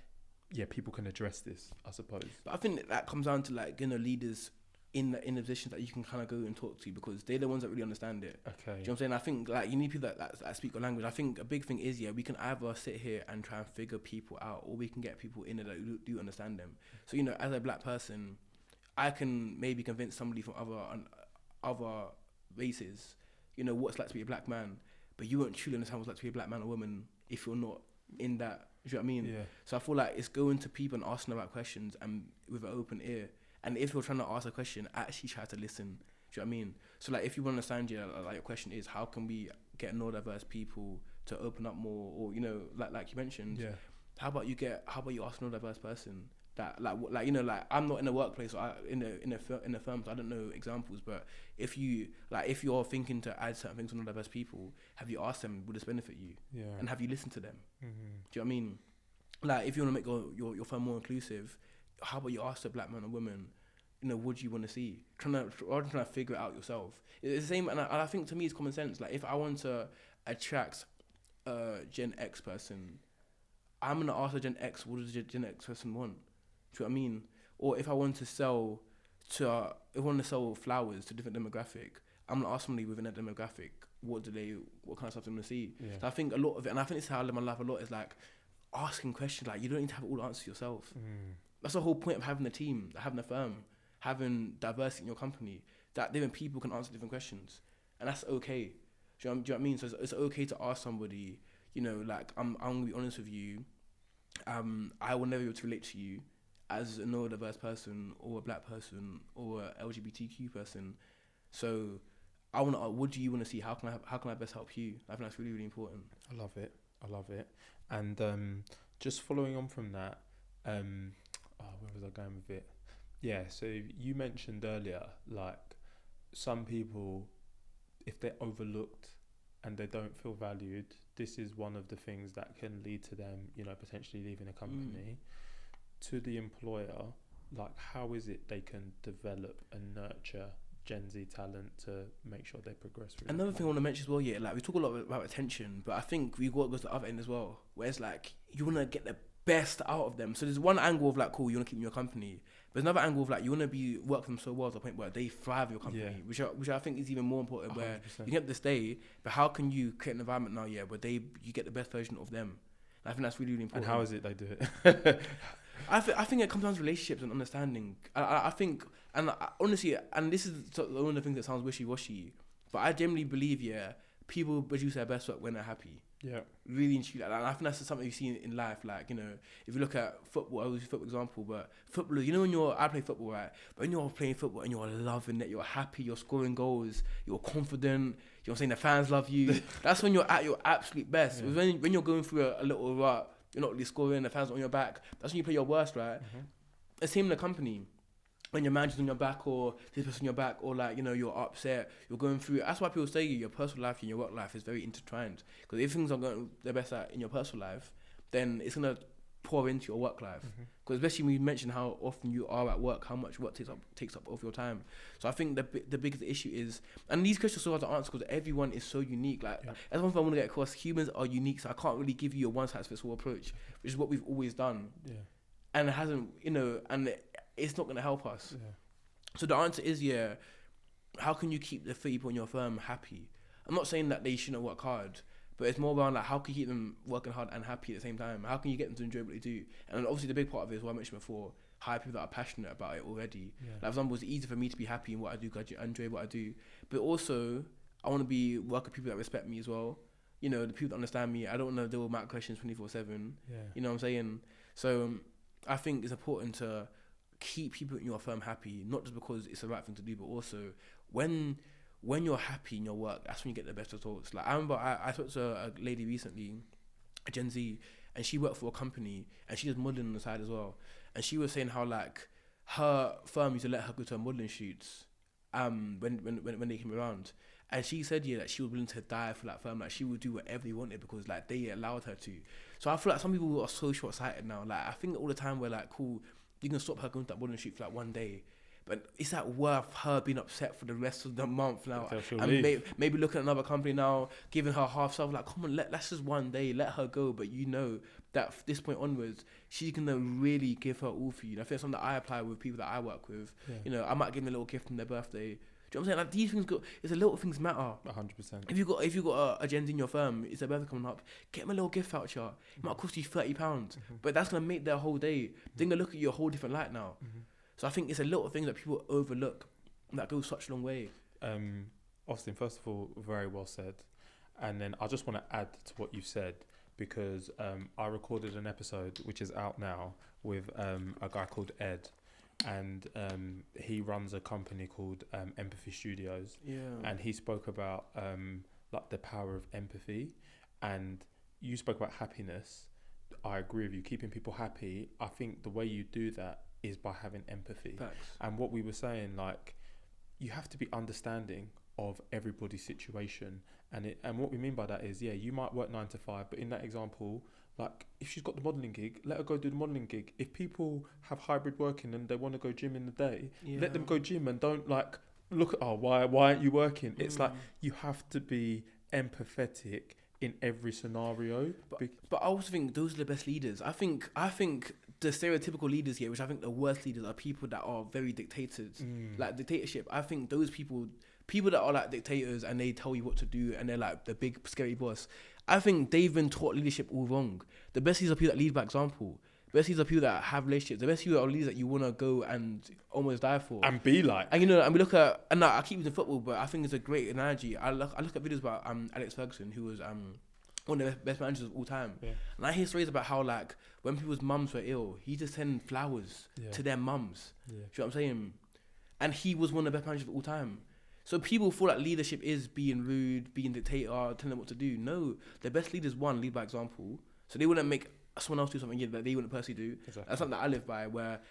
people can address this, I suppose? But I think that comes down to leaders in the positions that you can kind of go and talk to, because they're the ones that really understand it. Okay. Do you know what I'm saying? I think you need people that speak your language. I think a big thing is we can either sit here and try and figure people out, or we can get people in there that do understand them. So as a black person, I can maybe convince somebody from other races, what it's like to be a black man, but you won't truly understand what it's like to be a black man or woman if you're not in that. Do you know what I mean? So I feel like it's going to people and asking the right questions and with an open ear. And if you're trying to ask a question, actually try to listen. Do you know what I mean? So if you want to understand, your question is, how can we get neurodiverse people to open up more, or like you mentioned, how about you ask a neurodiverse person that I'm not in a workplace or in a firm, so I don't know examples, but if you're thinking to add certain things to neurodiverse people, have you asked them, would this benefit you? And have you listened to them? Do you know what I mean? If you want to make your firm more inclusive, how about you ask a black man or woman, what do you want to see? Trying to figure it out yourself. It's the same, and I think to me it's common sense. If I want to attract a Gen X person, I'm gonna ask a Gen X, what does a Gen X person want? Do you know what I mean? Or if I want to sell flowers to a different demographic, I'm gonna ask somebody within that demographic, what kind of stuff they want to see. So I think a lot of it, and I think this is how I live my life a lot, is asking questions. You don't need to have all the answers yourself. That's the whole point of having a team, having a firm, having diversity in your company, that different people can answer different questions, and that's okay. Do you know what I mean? So it's okay to ask somebody, I'm gonna be honest with you, I will never be able to relate to you as a neurodiverse person or a black person or a LGBTQ person. So what do you want to see? How can I best help you? I think that's really, really important. I love it. And just following on from that, where was I going with it? So you mentioned earlier, some people, if they're overlooked and they don't feel valued, this is one of the things that can lead to them, potentially leaving a company. To the employer, how is it they can develop and nurture Gen Z talent to make sure they progress? Another thing I want to mention as well, we talk a lot about attention, but I think we got to go to the other end as well, where it's you want to get the best out of them. So there's one angle of cool, you want to keep them in your company, but there's another angle of you want to work them so well to the point where they thrive in your company, which I think is even more important. 100%. Where you get to stay, but how can you create an environment now, where you get the best version of them? And I think that's really, really important. And how is it they do it? I think it comes down to relationships and understanding. I think, and honestly, and this is one of the things that sounds wishy-washy, but I generally believe, people produce their best work when they're happy. Yeah. Really and truly. And I think that's something you see in life. Like, if you look at football, I always use football example, but football, when I play football, right? But when you're playing football and you're loving it, you're happy, you're scoring goals, you're confident, you know what I'm saying, the fans love you. That's when you're at your absolute best. Yeah. When you're going through a little rut, you're not really scoring, the fans are on your back, that's when you play your worst, right? Mm-hmm. The same in the company. When your manager's on your back, or this person on your back, or you're upset, you're going through it. That's why people say your personal life and your work life is very intertwined. Because if things are going the best in your personal life, then it's gonna pour into your work life. Because especially when you mention how often you are at work, how much work takes up of your time. So I think the biggest issue is, and these questions are so hard to answer because everyone is so unique. That's one thing I want to get across. Humans are unique, so I can't really give you a one-size-fits-all approach, which is what we've always done. Yeah. And it hasn't, it's not going to help us. Yeah. So the answer is, how can you keep the people in your firm happy? I'm not saying that they shouldn't work hard, but it's more around how can you keep them working hard and happy at the same time? How can you get them to enjoy what they do? And obviously the big part of it is what I mentioned before, hire people that are passionate about it already. Yeah. For example, it's easy for me to be happy in what I do because I enjoy what I do. But also, I want to be work with people that respect me as well. The people that understand me. I don't want to deal with Matt questions 24/7. Yeah. You know what I'm saying? So I think it's important to keep people in your firm happy, not just because it's the right thing to do, but also when you're happy in your work, that's when you get the best results. I remember I talked to a lady recently, a Gen Z, and she worked for a company and she does modelling on the side as well. And she was saying how her firm used to let her go to her modelling shoots when they came around. And she said that she was willing to die for that firm. She would do whatever they wanted because they allowed her to. So I feel some people are so short-sighted now. I think all the time we're cool, you can stop her going to that modelling shoot for one day. But is that worth her being upset for the rest of the month now? And maybe looking at another company now, giving her half self, come on, let's just one day, let her go. But that from this point onwards, she's going to really give her all for you. And I think it's something that I apply with people that I work with. Yeah. I might give them a little gift on their birthday. Do you know what I'm saying? These things it's a little things matter. 100%. If you got a Gen Z in your firm, it's their birthday coming up, get them a little gift voucher. It might cost you £30, but that's gonna make their whole day. They're gonna look at you a whole different light now. So I think it's a little thing that people overlook that goes such a long way. Austin, first of all, very well said. And then I just want to add to what you said because I recorded an episode which is out now with a guy called Ed. And he runs a company called Empathy Studios. Yeah. And he spoke about the power of empathy. And you spoke about happiness. I agree with you. Keeping people happy, I think the way you do that is by having empathy. Facts. And what we were saying, you have to be understanding of everybody's situation. And what we mean by that is, you might work 9 to 5, but in that example, if she's got the modelling gig, let her go do the modelling gig. If people have hybrid working and they want to go gym in the day, let them go gym and don't look at, why aren't you working? It's you have to be empathetic in every scenario. But I also think those are the best leaders. I think the stereotypical leaders here, which I think the worst leaders are people that are very dictators. Dictatorship. I think those people that are dictators and they tell you what to do and they're the big scary boss, I think they've been taught leadership all wrong. The best leaders are people that lead by example. The best leaders are people that have relationships. The best people are leaders that you want to go and almost die for. And be like. And and we look at, and I keep using football, but I think it's a great analogy. I look at videos about Alex Ferguson, who was one of the best managers of all time. Yeah. And I hear stories about how when people's mums were ill, he just sent flowers to their mums. Yeah. Do you know what I'm saying? And he was one of the best managers of all time. So people feel like leadership is being rude, being dictator, telling them what to do. No, the best leaders, lead by example. So they wouldn't make someone else do something that they wouldn't personally do. Exactly. That's something that I live by, where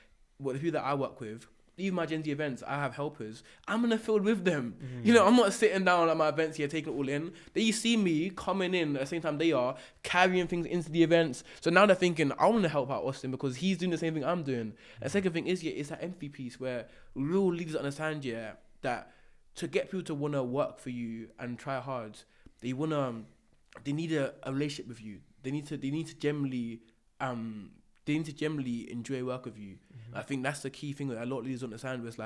the people that I work with, even my Gen Z events, I have helpers. I'm in the field with them. I'm not sitting down at my events here, taking it all in. They see me coming in at the same time they are, carrying things into the events. So now they're thinking, I want to help out Austin because he's doing the same thing I'm doing. The second thing is that empathy piece where real leaders understand, that to get people to want to work for you and try hard, they need a relationship with you. They need to generally enjoy work with you. I think that's the key thing that a lot of leaders don't understand. Was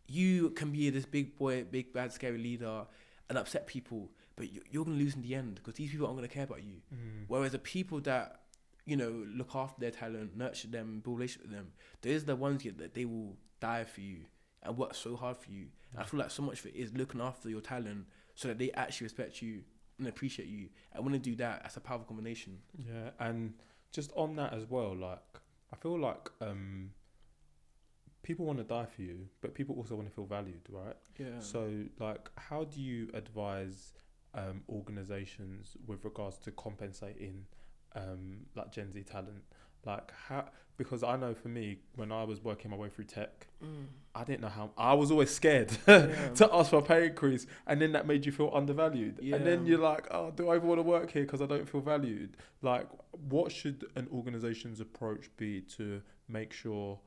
you can be this big boy, big bad scary leader and upset people, but you're gonna lose in the end because these people aren't gonna care about you. Whereas the people that look after their talent, nurture them, build relationship with them, those are the ones that they will die for you and work so hard for you. And I feel like so much of it is looking after your talent so that they actually respect you and appreciate you. And when they do that, that's a powerful combination. Yeah, and just on that as well, like I feel like people want to die for you, but people also want to feel valued, right? Yeah. So like, how do you advise organizations with regards to compensating like Gen Z talent? Like how, because I know for me, when I was working my way through tech, I didn't know how, I was always scared to ask for a pay increase, and then that made you feel undervalued. And then you're like, oh, do I even want to work here because I don't feel valued? Like, what should an organization's approach be to make sure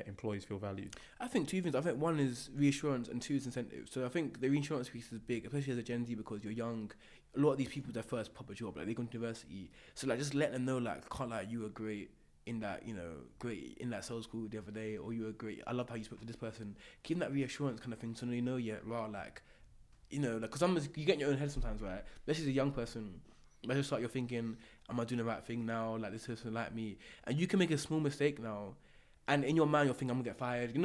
employees feel valued? I think two things. I think one is reassurance and two is incentive. So I think the reassurance piece is big, especially as a Gen Z, because you're young. A lot of these people, their first proper job, like they go to university. So like, just let them know, like, can't like you were great in that, great in that sales call the other day, or you were great. I love how you spoke to this person. Give them that reassurance kind of thing, so they know, because you get in your own head sometimes, right? Especially as a young person. Let's just start, you're thinking, am I doing the right thing now? Like, this person like me, and you can make a small mistake now. And in your mind, you're thinking, I'm going to get fired.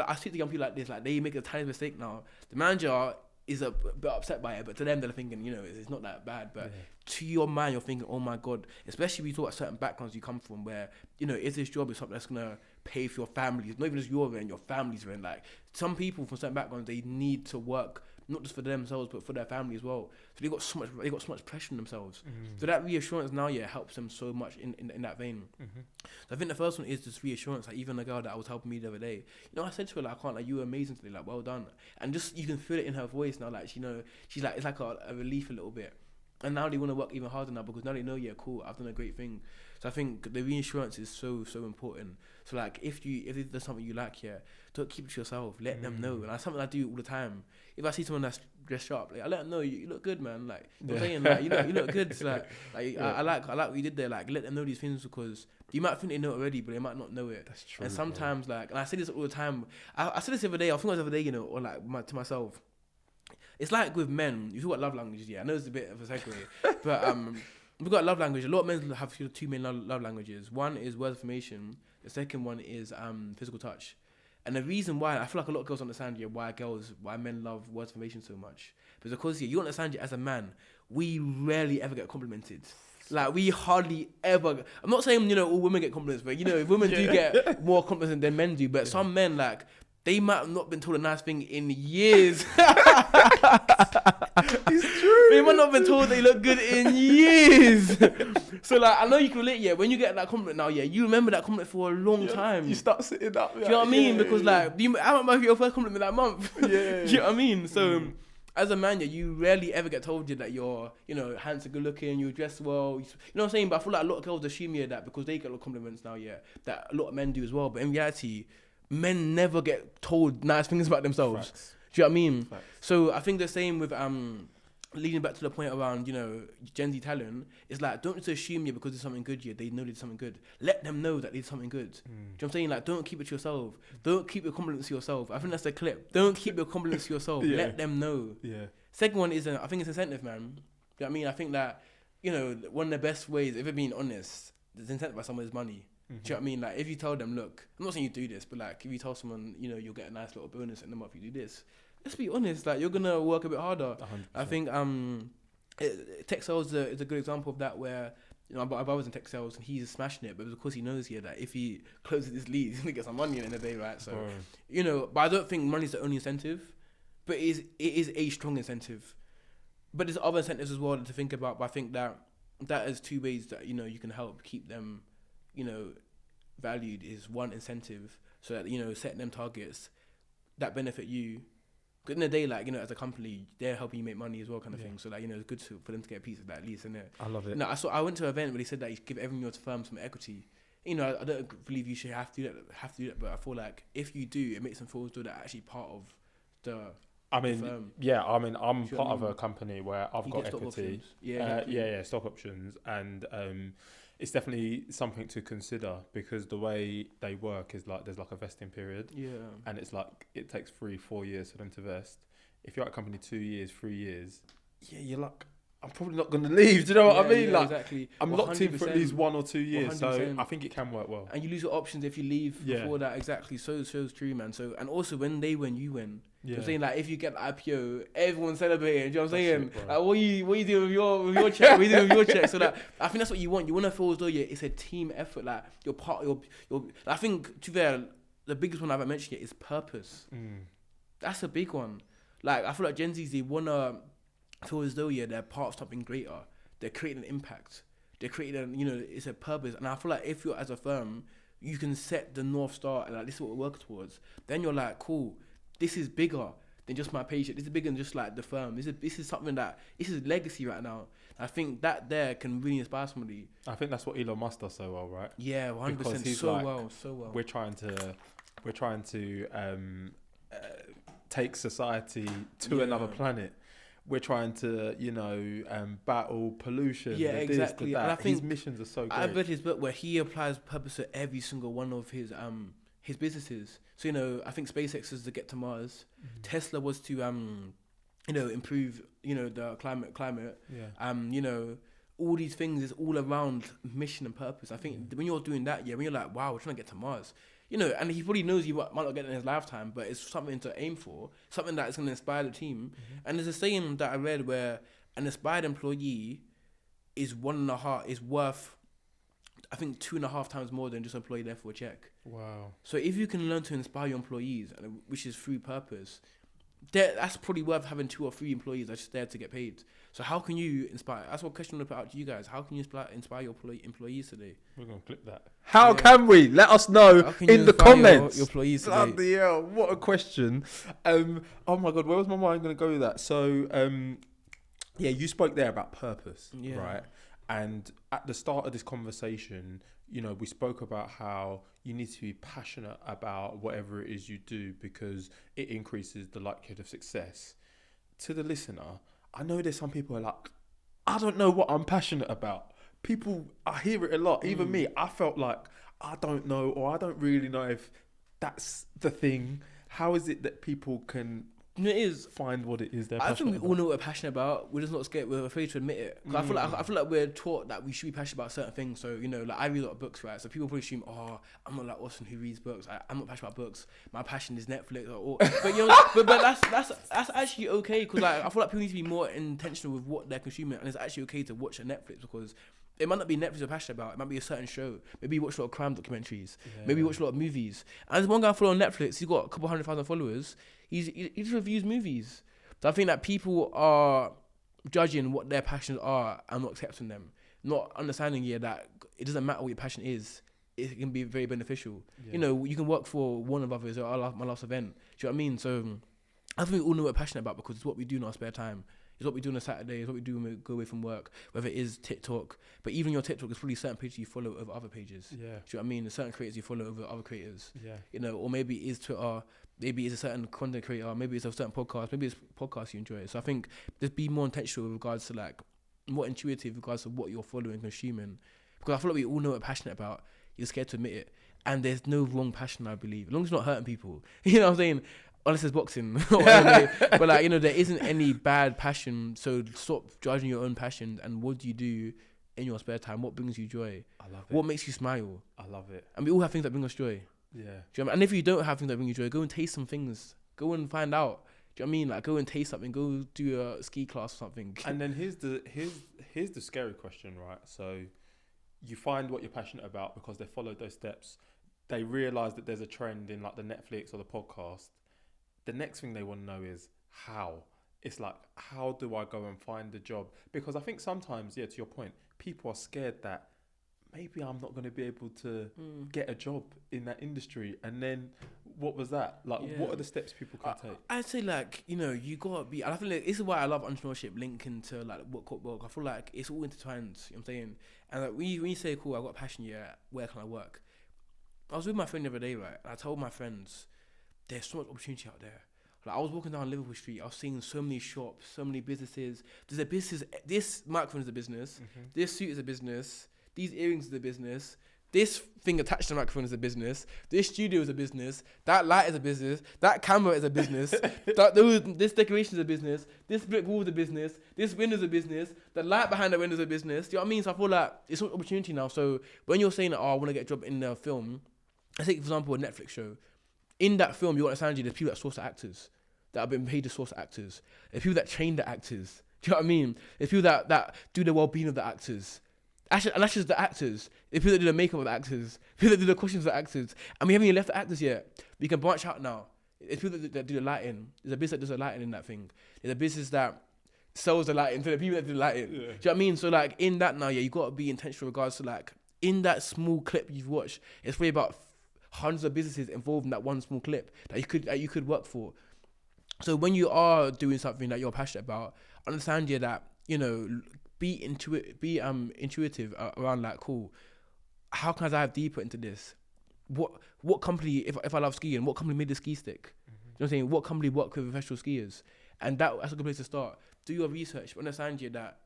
I speak to young people like this, like, they make a tiny mistake now. The manager is a bit upset by it, but to them, they're thinking, it's not that bad. But to your mind, you're thinking, oh my God, especially if you talk about certain backgrounds you come from where, is this job is something that's going to pay for your family, not even just your rent, your family's rent. Like, some people from certain backgrounds, they need to work, not just for themselves, but for their family as well. So they got so much pressure on themselves. So that reassurance now, helps them so much in that vein. So I think the first one is just reassurance. Like, even the girl that was helping me the other day, I said to her, like, I can't, like, you were amazing today, like, well done. And just, you can feel it in her voice now, like, she's like, it's like a relief a little bit. And now they want to work even harder now, because now they know, cool, I've done a great thing. So I think the reassurance is so important. So like, if there's something you like, don't keep it to yourself. Let them know. And that's something I do all the time. If I see someone that's dressed sharp, like, I let them know, you look good, man. Like, I'm saying, like, you look good. So I like what you did there. Like, let them know these things, because you might think they know it already, but they might not know it. That's true. And sometimes, like, and I say this all the time. I said this the other day. I think it was the other day, or like to myself. It's like with men, you talk about love languages, I know it's a bit of a segue, but we've got love language. A lot of men have two main love languages. One is words of affirmation. The second one is physical touch. And the reason why, I feel like a lot of girls understand why men love words of affirmation so much. Because you understand, as a man, we rarely ever get complimented. Like, we hardly ever. I'm not saying, all women get compliments, but, women do get more compliments than men do. But some men, like, they might have not been told a nice thing in years. It's true. They might not have been told they look good in years. So, like, I know you can relate, when you get that compliment now, you remember that compliment for a long time. You start sitting up. Do you know what I mean? Because, like, I remember your first compliment that month. Yeah. Do you know what I mean? So, as a man, you rarely ever get told that you're, handsome, good looking, you dress well. You know what I'm saying? But I feel like a lot of girls assume that because they get a lot of compliments now, that a lot of men do as well. But in reality, men never get told nice things about themselves. Facts. Do you know what I mean? Facts. So I think the same with leading back to the point around, Gen Z talent. It's like, don't just assume because there's something good they know there's something good. Let them know that there's something good. Do you know what I'm saying? Like, don't keep it to yourself. Don't keep your compliments to yourself. I think that's the clip. Don't keep your compliments to yourself. Let them know. Yeah. Second one is, I think it's incentive, man. Do you know what I mean? I think that, one of the best ways, if we're being honest, the incentive by someone is money. Do you know what I mean? Like, if you tell them, look, I'm not saying you do this, but like, if you tell someone, you'll get a nice little bonus in the month if you do this, let's be honest, like, you're gonna work a bit harder. 100%. I think tech sales is a good example of that, where my brother's in tech sales and he's smashing it, but because he knows that if he closes this lead, he's gonna get some money in the day, right? So but I don't think money's the only incentive, but it is a strong incentive. But there's other incentives as well to think about. But I think that is two ways that you can help keep them valued. Is one, incentive, so that setting them targets that benefit you. Because in the day, like, as a company, they're helping you make money as well, kind of thing. So, like, it's good for them to get a piece of that, at least, isn't it? I love it. I went to an event where they said that you should give everyone in your firm some equity. I don't believe you should have to do that, but I feel like if you do, it makes them feel as though they're actually part of the firm. I'm part of a company where I've got equity. Stock options, and it's definitely something to consider, because the way they work is like there's like a vesting period, and it's like it takes 3-4 years for them to vest. If you're at a company 2 years, 3 years, you're like, I'm probably not going to leave. Do you know what I mean? Yeah, like, exactly. I'm locked in for at least 1 or 2 years, 100%. So I think it can work well. And you lose your options if you leave before that. Exactly. So true, man. So, and also when they win, you win. Yeah. I'm saying, like, if you get the IPO, everyone's celebrating. Do you know what I'm saying? Like, what you doing with your check? What you doing with your check? So, like, I think that's what you want. You want to feel as though it's a team effort. Like, you're part. I think, to be fair, the biggest one I haven't mentioned yet is purpose. That's a big one. Like, I feel like Gen Zs, they wanna feel as though they're part of something greater. They're creating an impact. They're creating, it's a purpose. And I feel like if you're as a firm, you can set the North Star and like, this is what we're working towards. Then you're like, cool, this is bigger than just my paycheck. This is bigger than just like the firm. This is something this is legacy right now. I think that there can really inspire somebody. I think that's what Elon Musk does so well, right? Yeah, 100%. So like, well. We're trying to take society to another planet. We're trying to, battle pollution. Yeah, exactly. And I think his missions are so great. I read his book where he applies purpose to every single one of his businesses. So, I think SpaceX is to get to Mars. Mm-hmm. Tesla was to, improve, the climate. Yeah. All these things is all around mission and purpose. I think when you're doing that, when you're like, wow, we're trying to get to Mars. And he probably knows he might not get it in his lifetime, but it's something to aim for, something that's going to inspire the team. Mm-hmm. And there's a saying that I read where an inspired employee is worth, I think, 2.5 times more than just an employee there for a check. Wow. So if you can learn to inspire your employees, which is through purpose, that's probably worth having 2 or 3 employees that's just there to get paid. So how can you inspire? That's what question I'm going to put out to you guys. How can you inspire your employees today? We're going to clip that. How can we? Let us know in the comments. Your employees today. Bloody hell, what a question. Oh my God, where was my mind going to go with that? So, you spoke there about purpose, right? And at the start of this conversation, we spoke about how you need to be passionate about whatever it is you do because it increases the likelihood of success. To the listener, I know there's some people who are like, I don't know what I'm passionate about. I hear it a lot. Even me, I felt like, I don't know, or I don't really know if that's the thing. How is it that people can find what it is they're passionate about? I think we all know what we're passionate about. We're just not scared. We're afraid to admit it. I feel like we're taught that we should be passionate about certain things. So like I read a lot of books, right? So people probably assume, I'm not like Austin who reads books. I'm not passionate about books. My passion is Netflix. But that's actually okay because like I feel like people need to be more intentional with what they're consuming, and it's actually okay to watch a Netflix because it might not be Netflix you're passionate about. It might be a certain show. Maybe you watch a lot of crime documentaries. Yeah. Maybe you watch a lot of movies. And there's one guy I follow on Netflix. He's got a couple 100,000 followers. He just reviews movies. So I think that people are judging what their passions are and not accepting them. Not understanding that it doesn't matter what your passion is. It can be very beneficial. Yeah. You can work for Warner Brothers or my last event. Do you know what I mean? So I think we all know what we're passionate about because it's what we do in our spare time. It's what we do on a Saturday. It's what we do when we go away from work, whether it is TikTok. But even your TikTok is probably certain pages you follow over other pages. Yeah. Do you know what I mean? There's certain creators you follow over other creators. Yeah. Or maybe it is Twitter. Maybe it's a certain content creator. Maybe it's a certain podcast. Maybe it's podcasts you enjoy. So I think just be more intentional with regards to like more intuitive with regards to what you're following and consuming. Because I feel like we all know what we're passionate about. You're scared to admit it. And there's no wrong passion, I believe. As long as it's not hurting people. You know what I'm saying? Unless it's boxing. But like, there isn't any bad passion. So stop judging your own passion. And what do you do in your spare time? What brings you joy? I love it. What makes you smile? I love it. And we all have things that bring us joy. Yeah. Do you know what I mean? And if you don't have things that bring you joy, go and taste some things. Go and find out. Do you know what I mean? Like, go and taste something. Go do a ski class or something. And then here's the scary question, right? So you find what you're passionate about because they followed those steps. They realise that there's a trend in like the Netflix or the podcast. The next thing they want to know is how. It's like, how do I go and find a job? Because I think sometimes, to your point, people are scared that maybe I'm not going to be able to get a job in that industry. And then what was that? Like, what are the steps people can take? I'd say like, you got to be, and I feel like this is why I love entrepreneurship linking to like work. I feel like it's all intertwined, you know what I'm saying? And like when you say, cool, I got a passion, where can I work? I was with my friend the other day, right? And I told my friends, there's so much opportunity out there. Like I was walking down Liverpool Street, I was seeing so many shops, so many businesses. There's a business, this microphone is a business, this suit is a business, these earrings is a business, this thing attached to the microphone is a business. This studio is a business. That light is a business. That camera is a business. This decoration is a business. This brick wall is a business. This window is a business. The light behind the window is a business. Do you know what I mean? So I feel like it's an opportunity now. So when you're saying, I want to get a job in the film, let's take, for example, a Netflix show. In that film, you got to understand, there's people that source the actors, that have been paid to source actors. There's people that train the actors. Do you know what I mean? There's people that do the well-being of the actors. Actually, and that's just the actors. There's people that do the makeup of the actors. People that do the costumes of the actors. And we haven't even left the actors yet. We can branch out now. There's people that do the lighting. There's a business that does the lighting in that thing. There's a business that sells the lighting to the people that do the lighting. Yeah. Do you know what I mean? So like in that now, you got to be intentional regards to like, in that small clip you've watched, it's probably about hundreds of businesses involved in that one small clip that you could work for. So when you are doing something that you're passionate about, understand that, be intuitive around like, cool, how can I dive deeper into this? What company, if I love skiing, what company made the ski stick? Mm-hmm. You know what I'm saying? What company worked with professional skiers? And that's a good place to start. Do your research, understand that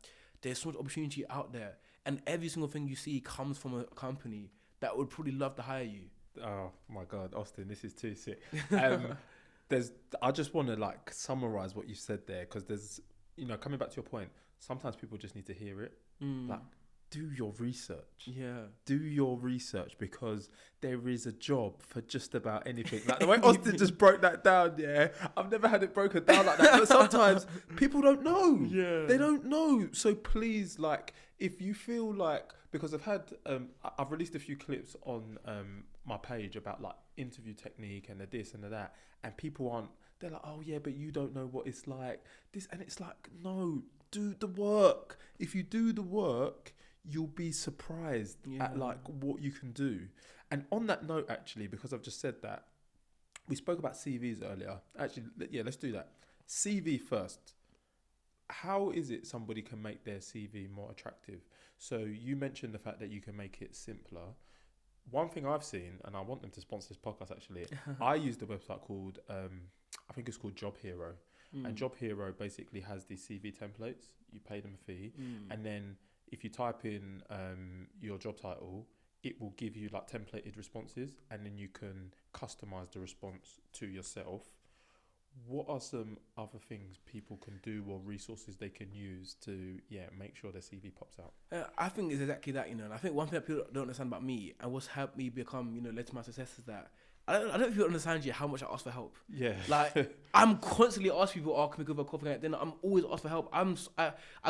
there's so much opportunity out there, and every single thing you see comes from a company that would probably love to hire you. Oh my God, Austin, this is too sick. I just want to like summarize what you said there, because there's, coming back to your point, sometimes people just need to hear it. Like, do your research. Yeah. Do your research, because there is a job for just about anything. Like the way Austin just broke that down, yeah. I've never had it broken down like that. But sometimes people don't know. Yeah. They don't know. So please, like, if you feel like, because I've released a few clips on my page about like interview technique and the this and the that, and they're like, oh yeah, but you don't know what it's like. This, and it's like, no, do the work. If you do the work, you'll be surprised at like what you can do. And on that note, actually, because I've just said that, we spoke about CVs earlier. Actually, yeah, let's do that. CV first. How is it somebody can make their CV more attractive? So you mentioned the fact that you can make it simpler. One thing I've seen, and I want them to sponsor this podcast actually, I used a website called, I think it's called Job Hero. And Job Hero basically has these CV templates. You pay them a fee. And then if you type in your job title, it will give you like templated responses, and then you can customize the response to yourself. What are some other things people can do or resources they can use to make sure their CV pops out? I think it's exactly that, and I think one thing that people don't understand about me and what's helped me become, led to my success is that I don't know if people understand how much I ask for help. Yeah. Like, I'm constantly asking people, can we go for a coffee? Then I'm always asked for help. I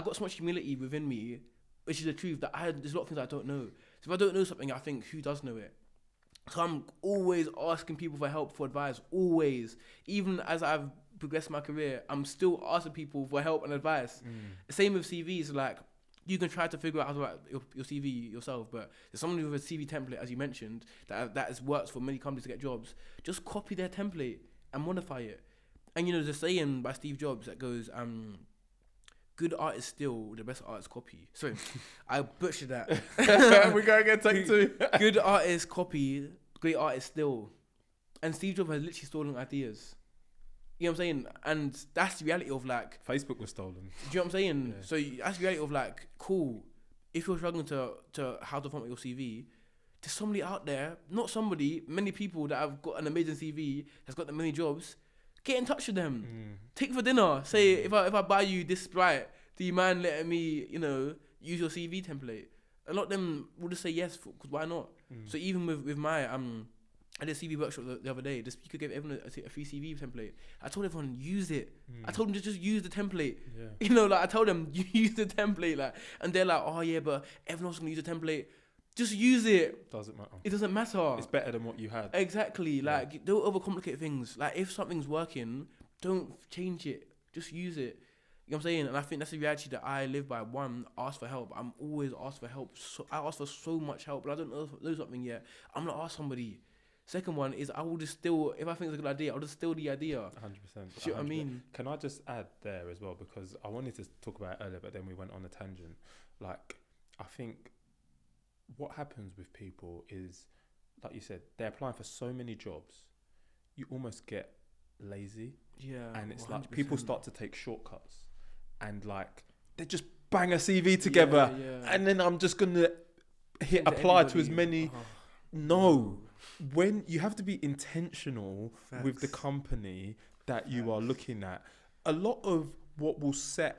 got so much humility within me, which is the truth, that there's a lot of things I don't know. So if I don't know something, I think, who does know it? So I'm always asking people for help, for advice, always. Even as I've progressed my career, I'm still asking people for help and advice. Same with CVs, like, you can try to figure out how to write your CV yourself, but there's someone with a CV template, as you mentioned, that has worked for many companies to get jobs. Just copy their template and modify it. And there's a saying by Steve Jobs that goes, good art is still, the best art is copy. Sorry, I butchered that. We're going to get take two. Good art is copy, great art is still. And Steve Jobs has literally stolen ideas. You know what I'm saying? And that's the reality of like... Facebook was stolen. Do you know what I'm saying? Yeah. So that's the reality of like, cool, if you're struggling to how to format your CV, there's somebody out there, many people that have got an amazing CV, has got many jobs. Get in touch with them. Take for dinner. Say, if I buy you this Sprite, do you mind letting me, use your CV template? A lot of them will just say yes, because why not? So even with my, I did a CV workshop the other day. You could give everyone a free CV template. I told everyone, use it. I told them to just use the template. Yeah. I told them, use the template. And they're like, oh yeah, but everyone else going to use the template. Just use it. Doesn't matter. It doesn't matter. It's better than what you had. Exactly. Like, don't overcomplicate things. Like, if something's working, don't change it. Just use it. You know what I'm saying? And I think that's the reality that I live by. One, ask for help. I'm always asked for help. So I ask for so much help, but I don't know something yet. I'm going to ask somebody. Second one is I will just steal, if I think it's a good idea, I'll just steal the idea. 100%. See what I mean? Can I just add there as well, because I wanted to talk about it earlier, but then we went on a tangent. Like, I think what happens with people is, like you said, they're applying for so many jobs, you almost get lazy. Yeah. And it's 100%. Like people start to take shortcuts and like they just bang a CV together and then I'm just going to hit apply to as many. No, when you have to be intentional with the company that you are looking at. A lot of what will set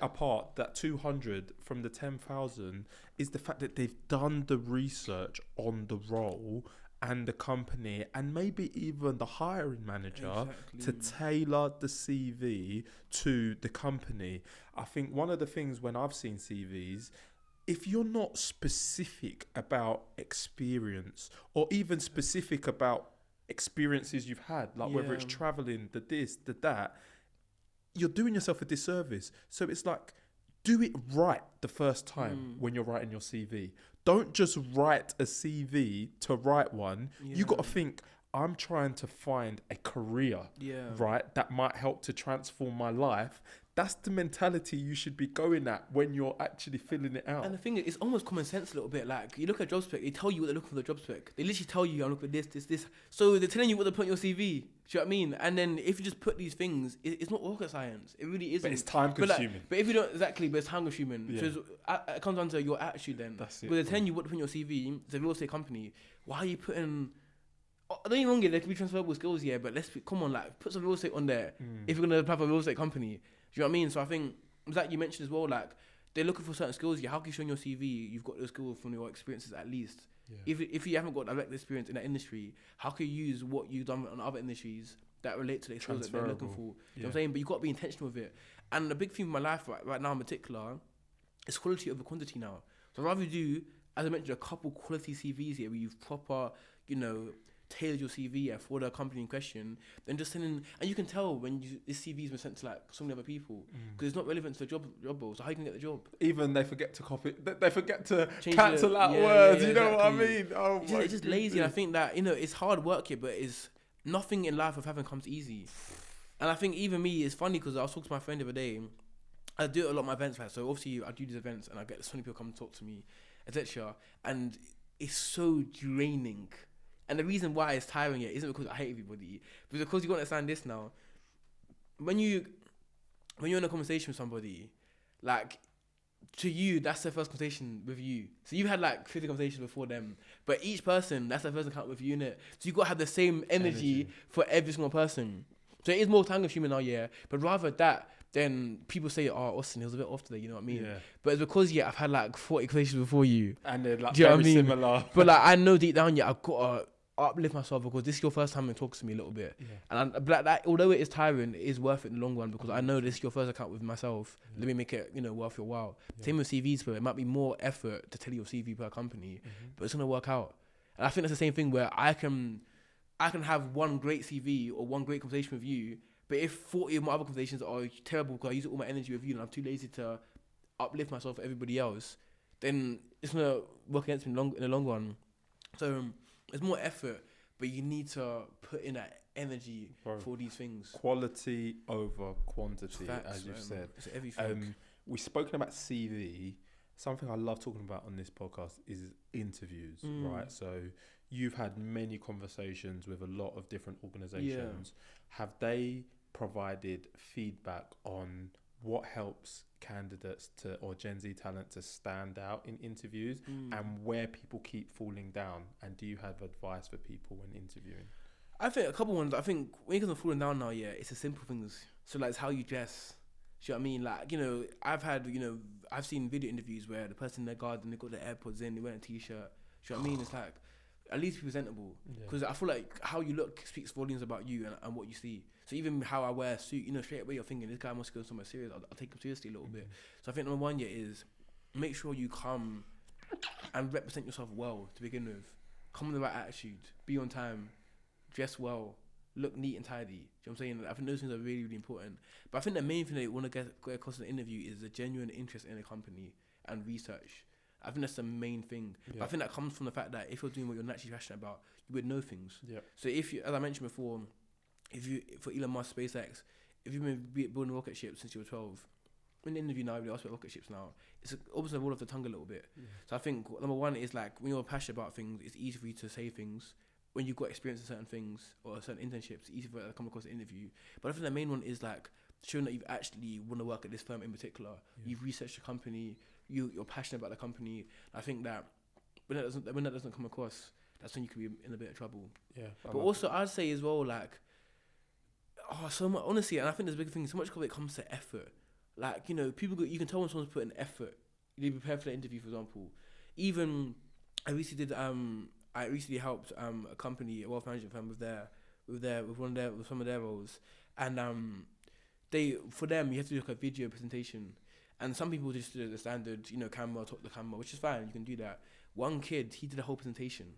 apart that 200 from the 10,000 is the fact that they've done the research on the role and the company, and maybe even the hiring manager to tailor the CV to the company. I think one of the things when I've seen CVs, if you're not specific about experience or even specific about experiences you've had, like whether it's traveling, the this, the that, you're doing yourself a disservice. So it's like, do it right the first time when you're writing your CV. Don't just write a CV to write one. You got to think, I'm trying to find a career, right, that might help to transform my life. That's the mentality you should be going at when you're actually filling it out. And the thing is, it's almost common sense a little bit. Like, you look at job spec, they tell you what they're looking for the job spec. They literally tell you, I'm looking for this. So they're telling you what to put in your CV. Do you know what I mean? And then if you just put these things, it's not rocket science. It really isn't. But it's time consuming. But if you don't, but it's time consuming. Yeah. So it comes down to your attitude then. That's it. But they're telling you what to put in your CV. It's a real estate company. Why are you putting... I don't even wrong, there could be transferable skills, but come on, like, put some real estate on there if you're going to apply for a real estate company. Do you know what I mean? So I think, like you mentioned as well, like, they're looking for certain skills. How can you show in your CV you've got those skills from your experiences at least? Yeah. If you haven't got direct experience in that industry, how can you use what you've done on other industries that relate to the skills that they're looking for? You know what I'm saying? But you've got to be intentional with it. And the big theme of my life right now in particular is quality over quantity now. So I'd rather do, as I mentioned, a couple quality CVs here where you've proper, tailored your CV for the company in question, then just sending, and you can tell when this CV's been sent to like so many other people because it's not relevant to the job role. So how you can get the job? Even they forget to copy, they forget to cancel out words. You know what I mean? Oh my! It's just lazy. And I think that it's hard work here, but it's nothing in life of having comes easy. And I think even me, it's funny because I was talking to my friend the other day. I do a lot of my events, right? So obviously I do these events and I get so many people come and talk to me, etc. And it's so draining. And the reason why it's tiring isn't because I hate everybody, but because you got to understand this now. When you're in a conversation with somebody, like, to you, that's their first conversation with you. So you've had like 50 conversations before them, but each person, that's their first encounter with you, innit? So you got to have the same energy for every single person. So it is more time consuming now, but rather that, then people say, oh, Austin, he was a bit off today, you know what I mean? Yeah. But it's because, I've had like 40 conversations before you. And they're like very similar. But like, I know deep down, I've got to uplift myself because this is your first time and talks to me a little bit. Yeah. And although it is tiring, it is worth it in the long run because I know this is your first account with myself. Yeah. Let me make it, worth your while. Yeah. Same with CVs, but it might be more effort to tell your CV per company, but it's going to work out. And I think that's the same thing where I can have one great CV or one great conversation with you, but if 40 of my other conversations are terrible because I use all my energy with you and I'm too lazy to uplift myself for everybody else, then it's going to work against me in the long run. So it's more effort, but you need to put in that energy for these things. Quality over quantity, as you've said. It's everything. We've spoken about CV. Something I love talking about on this podcast is interviews, right? So you've had many conversations with a lot of different organizations. Yeah. Have they provided feedback on what helps candidates or Gen Z talent to stand out in interviews and where people keep falling down? And do you have advice for people when interviewing? I think a couple ones. I think when you're falling down now, it's the simple things. So like, it's how you dress. Do you know what I mean? Like, I've seen video interviews where the person in their garden, they got their AirPods in, they wear a t-shirt. Do you know what I mean? It's like, at least be presentable. Because I feel like how you look speaks volumes about you and what you see. So even how I wear a suit, straight away you're thinking, this guy must go somewhere serious. I'll take him seriously a little bit. So I think number one is make sure you come and represent yourself well to begin with. Come with the right attitude. Be on time. Dress well. Look neat and tidy. Do you know what I'm saying? I think those things are really, really important. But I think the main thing they want to get across in the interview is a genuine interest in the company and research. I think that's the main thing. Yeah. But I think that comes from the fact that if you're doing what you're naturally passionate about, you would know things. Yeah. So if you, as I mentioned before, for Elon Musk, SpaceX, if you've been building rocket ships since you were 12, in the interview now, we ask about rocket ships now, it's almost a roll off the tongue a little bit. Yeah. So I think number one is like, when you're passionate about things, it's easy for you to say things. When you've got experience in certain things or certain internships, it's easy for it to come across the interview. But I think the main one is like showing that you've actually want to work at this firm in particular. Yeah. You've researched the company, you're passionate about the company. I think that when that doesn't come across, that's when you could be in a bit of trouble. Yeah. But also, I'd say as well, like, so much, honestly, and I think there's a big thing, so much when it comes to effort. Like, you know, you can tell when someone's putting effort. You prepare for the interview, for example. Even, I recently helped a company, a wealth management firm, with some of their roles. And for them, you have to do like a video presentation. And some people just do the standard, you know, camera, talk the camera, which is fine, you can do that. One kid, he did a whole presentation.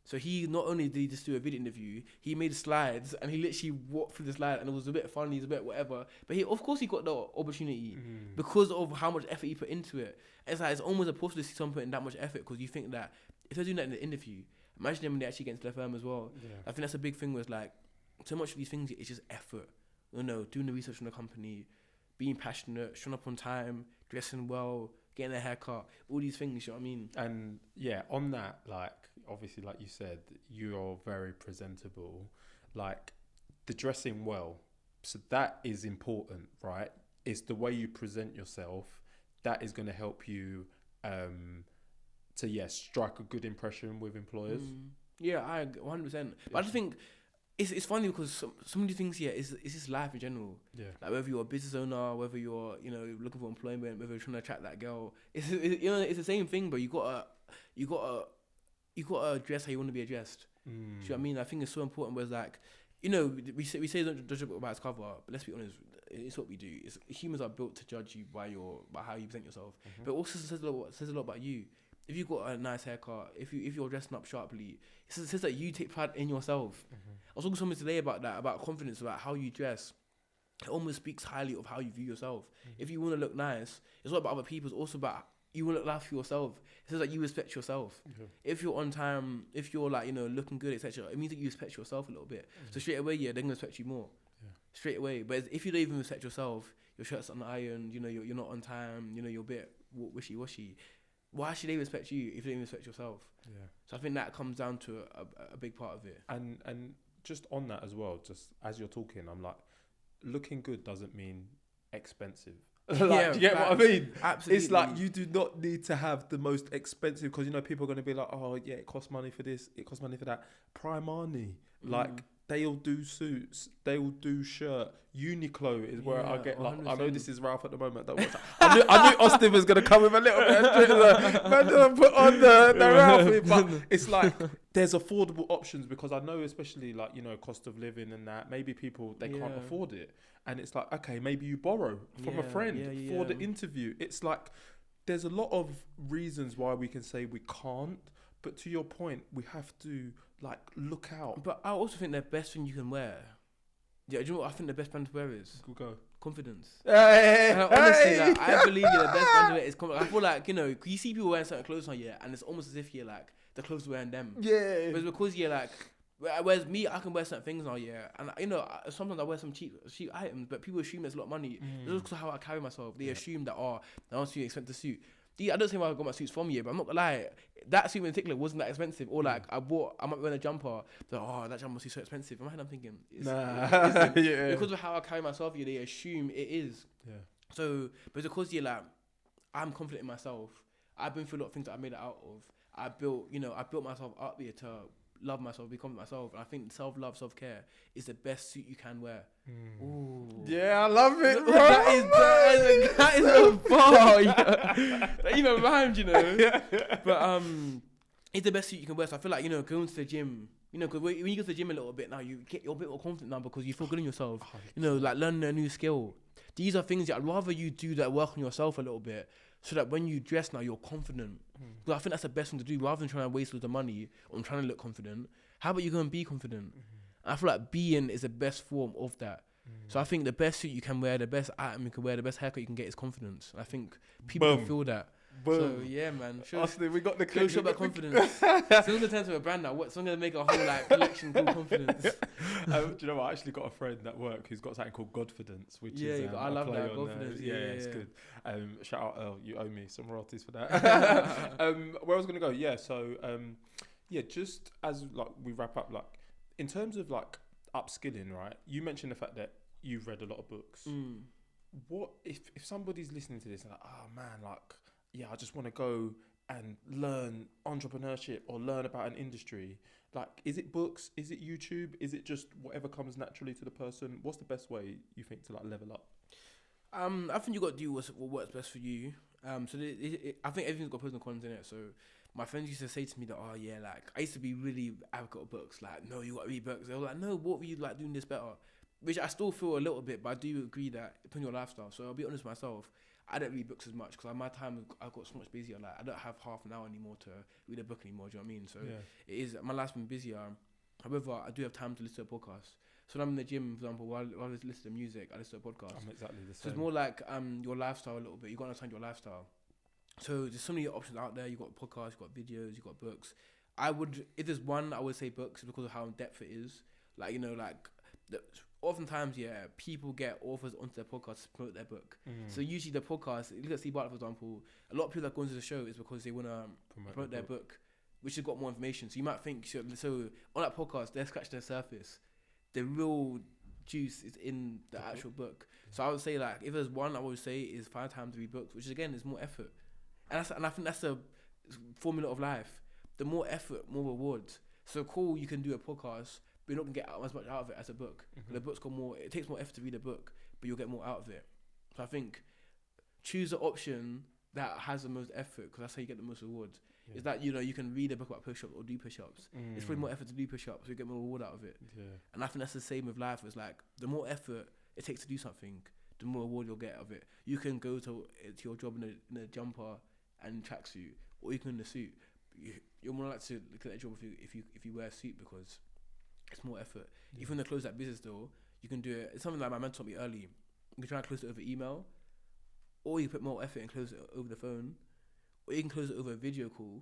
So he not only did he just do a video interview, he made slides and he literally walked through the slide, and it was a bit funny, it was a bit whatever. But of course he got the opportunity because of how much effort he put into it. It's like, it's almost impossible to see someone putting that much effort, because you think that if they're doing that in the interview, imagine them when they actually get into their firm as well. Yeah. I think that's a big thing, was like, so much of these things, it's just effort. You know, doing the research on the company, being passionate, showing up on time, dressing well, getting a haircut, all these things, you know what I mean? And yeah, on that, like, obviously, like you said, you're very presentable. Like, the dressing well, so that is important, right? It's the way you present yourself that is going to help you to strike a good impression with employers. Yeah, I 100%. But I just think it's funny because some of these things it's just life in general. Yeah. Like whether you're a business owner, whether you're, you know, looking for employment, whether you're trying to attract that girl, it's you know, it's the same thing. But you gotta dress how you want to be addressed. Do you know what I mean? I think it's so important. Whereas, like, you know, we say don't judge a book by its cover, but let's be honest, it's what we do. Humans are built to judge you by how you present yourself. But it also says a lot about you. If you've got a nice haircut, if you're dressing up sharply, it says that you take pride in yourself. I was talking to someone today about that, about confidence, about how you dress. It almost speaks highly of how you view yourself. If you want to look nice, it's not about other people. It's also about you want to look nice for yourself. It says that you respect yourself. If you're on time, if you're, like, you know, looking good, etc., it means that you respect yourself a little bit. So straight away, they're gonna respect you more. Straight away. But if you don't even respect yourself, your shirt's unironed, you know, you're not on time, you know, you're a bit wishy-washy. Why should they respect you if you don't even respect yourself? Yeah. So I think that comes down to a big part of it. And just on that as well, just as you're talking, I'm like, looking good doesn't mean expensive. Like, do you get what I mean? Absolutely. It's like, you do not need to have the most expensive, because, you know, people are going to be like, oh yeah, it costs money for this, it costs money for that. Primani, like, they'll do suits, they'll do shirt. Uniqlo is where I get, like, 100%. I know this is Ralph at the moment. I knew Austin was going to come with a little bit of man, put on the Ralphie, but it's like, there's affordable options, because I know, especially, like, you know, cost of living and that, maybe people, they can't afford it. And it's like, okay, maybe you borrow from a friend for the interview. It's like, there's a lot of reasons why we can say we can't, but to your point, we have to, like, look out. But I also think the best thing you can wear, do you know what I think the best brand to wear is? Go. Confidence. Honestly, like, I believe the best brand to wear is confidence. I feel like, you know, you see people wearing certain clothes on, and it's almost as if you're like, the clothes are wearing them. Yeah. But it's because you're like, whereas me, I can wear certain things now, and, you know, sometimes I wear some cheap items, but people assume it's a lot of money. It's just because of how I carry myself. They assume that, that was an expensive suit. I don't say why I got my suits from you, but I'm not gonna lie, that suit in particular wasn't that expensive. Or like, I might wear a jumper, that jumper must be so expensive. In my head, I'm thinking, because of how I carry myself, they assume it is. Yeah. So, but because you're like, I'm confident in myself. I've been through a lot of things that I made it out of. I built myself up here to love myself, be confident in myself, and I think self-love, self-care is the best suit you can wear. Ooh. Yeah, I love it, bro. That is a bar. That even rhymed, you know. But it's the best suit you can wear. So I feel like, you know, going to the gym, you know, because when you go to the gym a little bit now, you're a bit more confident now because you feel good in yourself. You know, like learning a new skill. These are things that I'd rather you do that work on yourself a little bit, so that when you dress now, you're confident. Because I think that's the best thing to do, rather than trying to waste all the money on trying to look confident. How about you go and be confident? I feel like being is the best form of that. So I think the best suit you can wear, the best item you can wear, the best haircut you can get is confidence. And I think people can feel that. Boom. So yeah, man. Austin, we got the clip. Show about confidence. Someone's gonna turn to a brand now. Someone's gonna make a whole like collection called Confidence. Do you know what? I actually got a friend at work who's got something called Godfidence, which is I love that Godfidence. It's good. Shout out Earl, you owe me some royalties for that. Where I was gonna go, so just as like we wrap up, like in terms of like upskilling, right? You mentioned the fact that you've read a lot of books. What if somebody's listening to this and like, oh man, like, yeah, I just want to go and learn entrepreneurship or learn about an industry? Like, is it books? Is it YouTube? Is it just whatever comes naturally to the person? What's the best way you think to like level up? I think you got to do what works best for you. I think everything's got pros and cons in it. So my friends used to say to me that, oh yeah, like I used to be really advocate of books. Like, no, you got to read books. They were like, no, what were you like doing this better? Which I still feel a little bit, but I do agree that it depends on your lifestyle. So I'll be honest with myself. I don't read books as much because my time I've got so much busier. Like I don't have half an hour anymore to read a book anymore. Do you know what I mean? So it is my life's been busier. However, I do have time to listen to a podcast. So when I'm in the gym, for example, while I listen to music, I listen to a podcast. I'm exactly the same. So it's more like your lifestyle a little bit. You got to understand your lifestyle. So there's so many options out there. You got podcasts, you got videos, you got books. If there's one, I would say books because of how in depth it is. Like oftentimes, people get authors onto their podcast to promote their book. So usually the podcast, look at Steve Bartlett, for example, a lot of people that go into the show is because they want to promote their book, which has got more information. So you might think, so on that podcast, they're scratching the surface. The real juice is in the actual book. So I would say, like, if there's one, I would say is 5 times to read books, which again is more effort. And I think that's a formula of life. The more effort, more rewards. So cool, you can do a podcast, but you're not gonna get as much out of it as a book. The book's got more. It takes more effort to read a book, but you'll get more out of it. So I think choose the option that has the most effort, because that's how you get the most rewards. Is that you can read a book about push-ups or do push-ups. It's probably more effort to do push-ups, so you get more reward out of it. And I think that's the same with life. It's like the more effort it takes to do something, the more reward you'll get out of it. You can go to your job in a jumper and tracksuit, or you can in a suit. You're more likely to look at that job if you wear a suit because it's more effort. Even to close that business though, you can do it. It's something like my mentor taught me early. You can try and close it over email, or you put more effort and close it over the phone, or you can close it over a video call,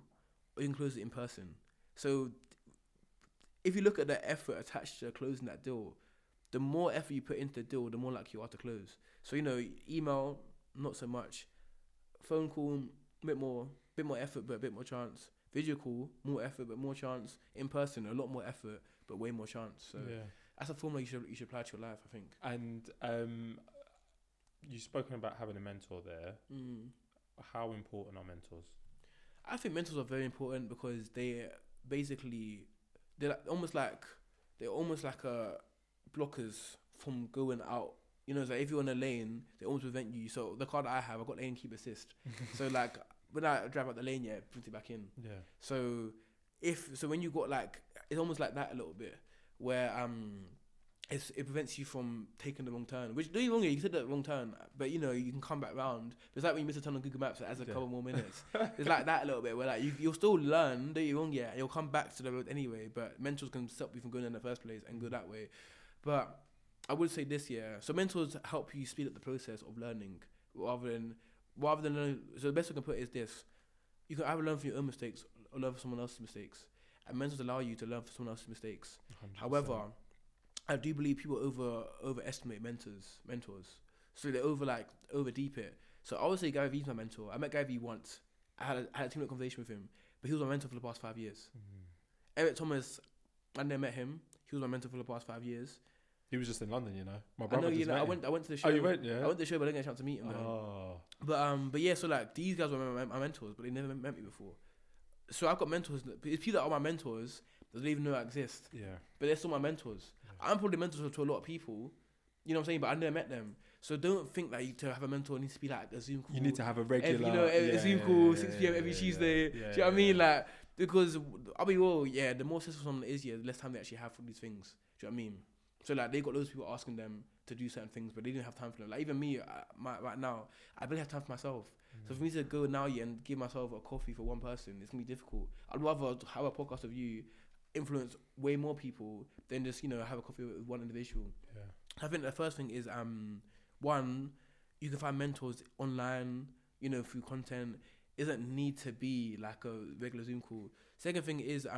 or you can close it in person. So if you look at the effort attached to closing that deal, the more effort you put into the deal, the more likely you are to close. So email, not so much. Phone call, bit more effort but a bit more chance. Video call, more effort but more chance. In person, a lot more effort but way more chance. So that's a formula you should apply to your life, I think. And you've spoken about having a mentor there. How important are mentors? I think mentors are very important because they're almost like blockers from going out. It's like if you're in a lane, they almost prevent you. So the car that I have, I've got lane keep assist. So like when I drive out the lane, it brings it back in. So when you got it's almost like that a little bit where it prevents you from taking the wrong turn. Which, don't get me wrong, you can take the wrong turn, but you can come back round. It's like when you miss a turn on Google Maps, it adds a couple more minutes. It's like that a little bit, where like you'll still learn, don't get me wrong, you'll come back to the road anyway, but mentors can stop you from going in the first place and go that way. But I would say this, so mentors help you speed up the process of learning rather than learn. So the best I can put it is this: you can either learn from your own mistakes or learn from someone else's mistakes, and mentors allow you to learn from someone else's mistakes. 100%. However, I do believe people overestimate mentors. So they over deep it. So I would say Gary Vee's my mentor. I met Gary Vee once. I had a 2-minute conversation with him, but he was my mentor for the past 5 years. Eric Thomas, I never met him. He was my mentor for the past 5 years. He was just in London, My brother. I went to the show. Oh, you went, yeah? I went to the show, but I didn't get a chance to meet him. But yeah. So these guys were my mentors, but they never met me before. So I've got mentors. It's people that are my mentors that don't even know I exist. But they're still my mentors. I'm probably mentors to a lot of people. You know what I'm saying? But I never met them. So don't think that to have a mentor needs to be like a Zoom call. You need to have a regular... a Zoom call, 6 p.m. every Tuesday. Do you know what I mean? Because I'll be real, the more successful someone is, the less time they actually have for these things. Do you know what I mean? So they got loads of people asking them to do certain things, but they didn't have time for them. Like even me, right now, I barely have time for myself. So for me to go now and give myself a coffee for one person, it's gonna be difficult. I'd rather have a podcast of you influence way more people than just have a coffee with one individual. I think the first thing is one, you can find mentors online, through content. It doesn't need to be like a regular Zoom call. Second thing is the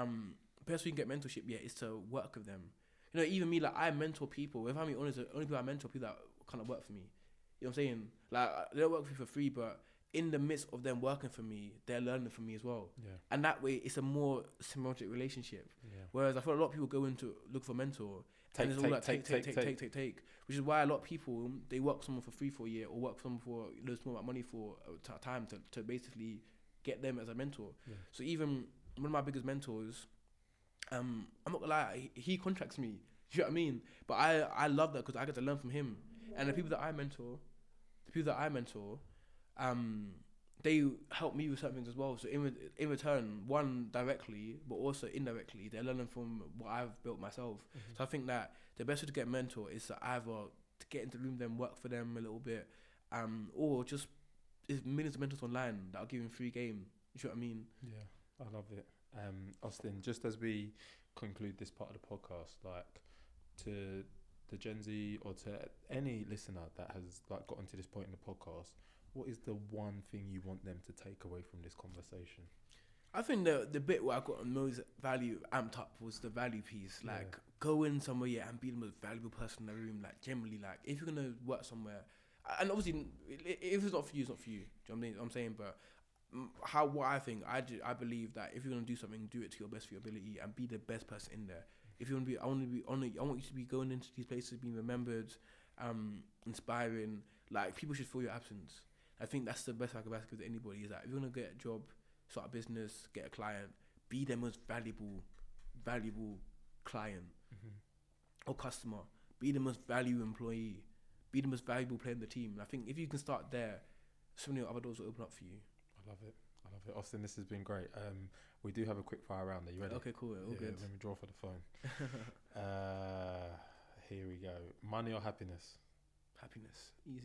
best way you can get mentorship is to work with them. Even me, I mentor people. If I'm being honest, the only people I mentor people that kind of work for me. You know what I'm saying? They don't work for me for free, but in the midst of them working for me, they're learning from me as well. And that way, it's a more symbiotic relationship. Whereas I feel a lot of people go into look for a mentor, and it's all like take. Which is why a lot of people, they work for someone for free for a year, or work for someone for loads more money for time to basically get them as a mentor. Yeah. So even one of my biggest mentors, I'm not gonna lie, he contracts me. You know what I mean? But I love that because I get to learn from him. And the people that I mentor, they help me with certain things as well. So in return, one directly, but also indirectly, they're learning from what I've built myself. Mm-hmm. So I think that the best way to get a mentor is to either to get into the room with them, work for them a little bit, or just there's millions of mentors online that'll give you free game. You know what I mean? Yeah, I love it. Austin, just as we conclude this part of the podcast, like to the Gen Z or to any listener that has like gotten to this point in the podcast, what is the one thing you want them to take away from this conversation? I think the bit where I got most value amped up was the value piece. Like, go in somewhere and be the most valuable person in the room. Like, generally, like, if you're going to work somewhere, and obviously, if it's not for you, it's not for you. Do you know what I'm saying? But what I think, I believe that if you're going to do something, do it to your best for your ability and be the best person in there. If you want to be, I want you to be going into these places, being remembered, inspiring. Like, people should feel your absence. I think that's the best I could give to anybody, is that if you're going to get a job, start a business, get a client, be the most valuable client or customer. Be the most valuable employee. Be the most valuable player in the team. And I think if you can start there, so many other doors will open up for you. I love it. Austin, this has been great. We do have a quick fire round. Are you ready? Okay, cool. All good. Let me draw for the phone. Here we go. Money or happiness? Happiness. Easy.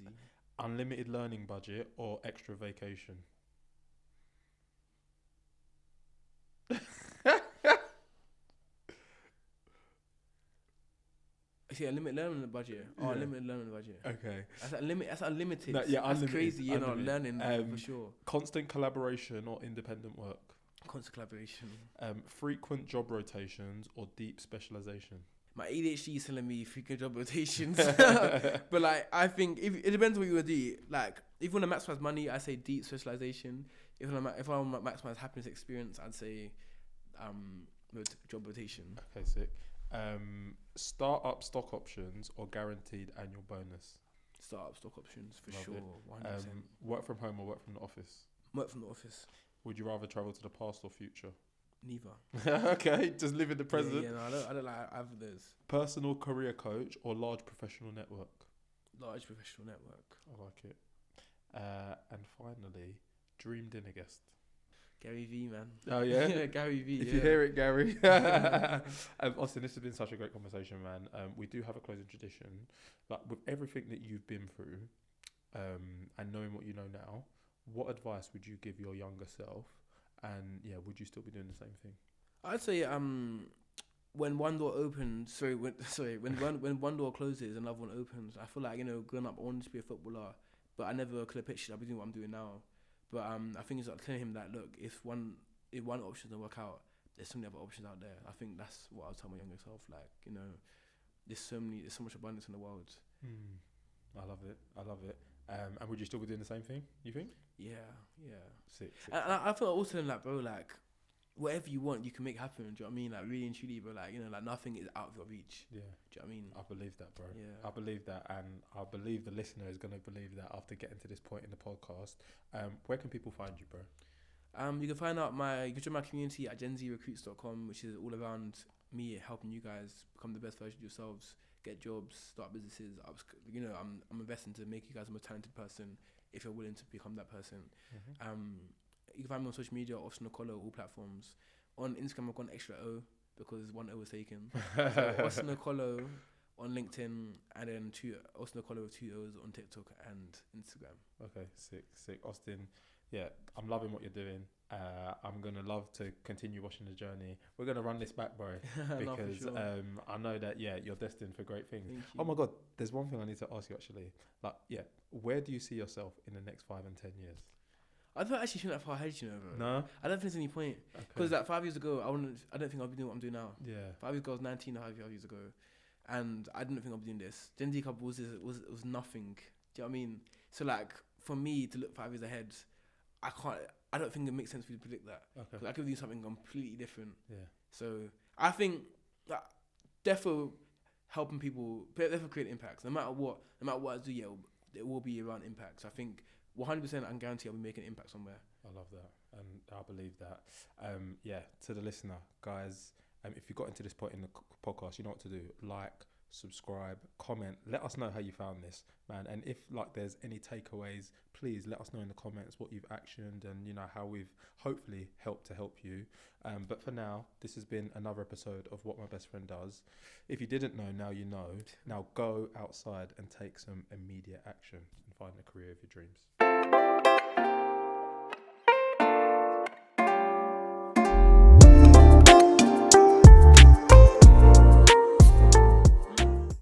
Unlimited learning budget or extra vacation? See, unlimited learning budget. Oh, limited learning budget. Okay. That's unlimited. No, yeah, that's unlimited, crazy. You know, unlimited. learning for sure. Constant collaboration or independent work? Constant collaboration. Frequent job rotations or deep specialization? My ADHD is telling me frequent job rotations. But like, I think it depends what you want to do. Like, if you want to maximize money, I say deep specialization. If I want to maximize happiness experience, I'd say job rotation. Okay, sick. Start-up stock options or guaranteed annual bonus? Start-up stock options for Love sure. it. 100%. Work from home or work from the office? Work from the office. Would you rather travel to the past or future? Neither. Okay, just live in the present. Yeah, no, I don't like either of those. Personal career coach or large professional network? Large professional network. I like it. And finally, dream dinner guest. Gary V, man. Oh yeah, Gary V. If you hear it, Gary. Austin, this has been such a great conversation, man. We do have a closing tradition, like with everything that you've been through, and knowing what you know now, what advice would you give your younger self? And yeah, would you still be doing the same thing? I'd say when one door opens, when one door closes, another one opens. I feel like, growing up, I wanted to be a footballer, but I never could have pictured I'd be doing what I'm doing now. But I think it's like telling him that, look, if one option doesn't work out, there's so many other options out there. I think that's what I'll tell my younger self. Like, there's so much abundance in the world. I love it. And would you still be doing the same thing, you think? Yeah. Sick. And I feel also like, bro, like, whatever you want, you can make happen. Do you know what I mean? Like, really and truly, bro, like, like, nothing is out of your reach. Yeah. Do you know what I mean? I believe that, bro. Yeah. I believe that, and I believe the listener is going to believe that after getting to this point in the podcast. Where can people find you, bro? You can find out you can join my community at genzrecruits.com, which is all around me helping you guys become the best version of yourselves, get jobs, start businesses. I'm investing to make you guys a more talented person if you're willing to become that person. You can find me on social media, Austin Okolo, all platforms. On Instagram, I've got an extra O because one O was taken. So Austin Okolo on LinkedIn, and then Austin Okolo with 2 O's on TikTok and Instagram. Okay, sick. Austin, yeah, I'm loving what you're doing. I'm going to love to continue watching the journey. We're going to run this back, bro, because sure. I know that, you're destined for great things. Thank you. Oh my God, there's one thing I need to ask you actually. Like, where do you see yourself in the next 5 and 10 years? I don't actually think that far ahead, bro. No? I don't think there's any point. Because like 5 years ago, I don't think I'd be doing what I'm doing now. Yeah. 5 years ago, I was 19 5 years ago. And I didn't think I'd be doing this. Gen Z Club was nothing. Do you know what I mean? So like, for me to look 5 years ahead, I don't think it makes sense for you to predict that. Okay. Because I could do something completely different. Yeah. So I think that defo helping people, defo create impacts. No matter what I do, there will be around impacts. I think 100% I can guarantee I'll be making an impact somewhere. I love that, and I believe that. Yeah, to the listener, guys, if you got into this point in the podcast, you know what to do. Like, subscribe, comment. Let us know how you found this, man. And if like there's any takeaways, please let us know in the comments what you've actioned and you know how we've hopefully helped to help you. But for now, this has been another episode of What My Best Friend Does. If you didn't know, now you know. Now go outside and take some immediate action and find the career of your dreams.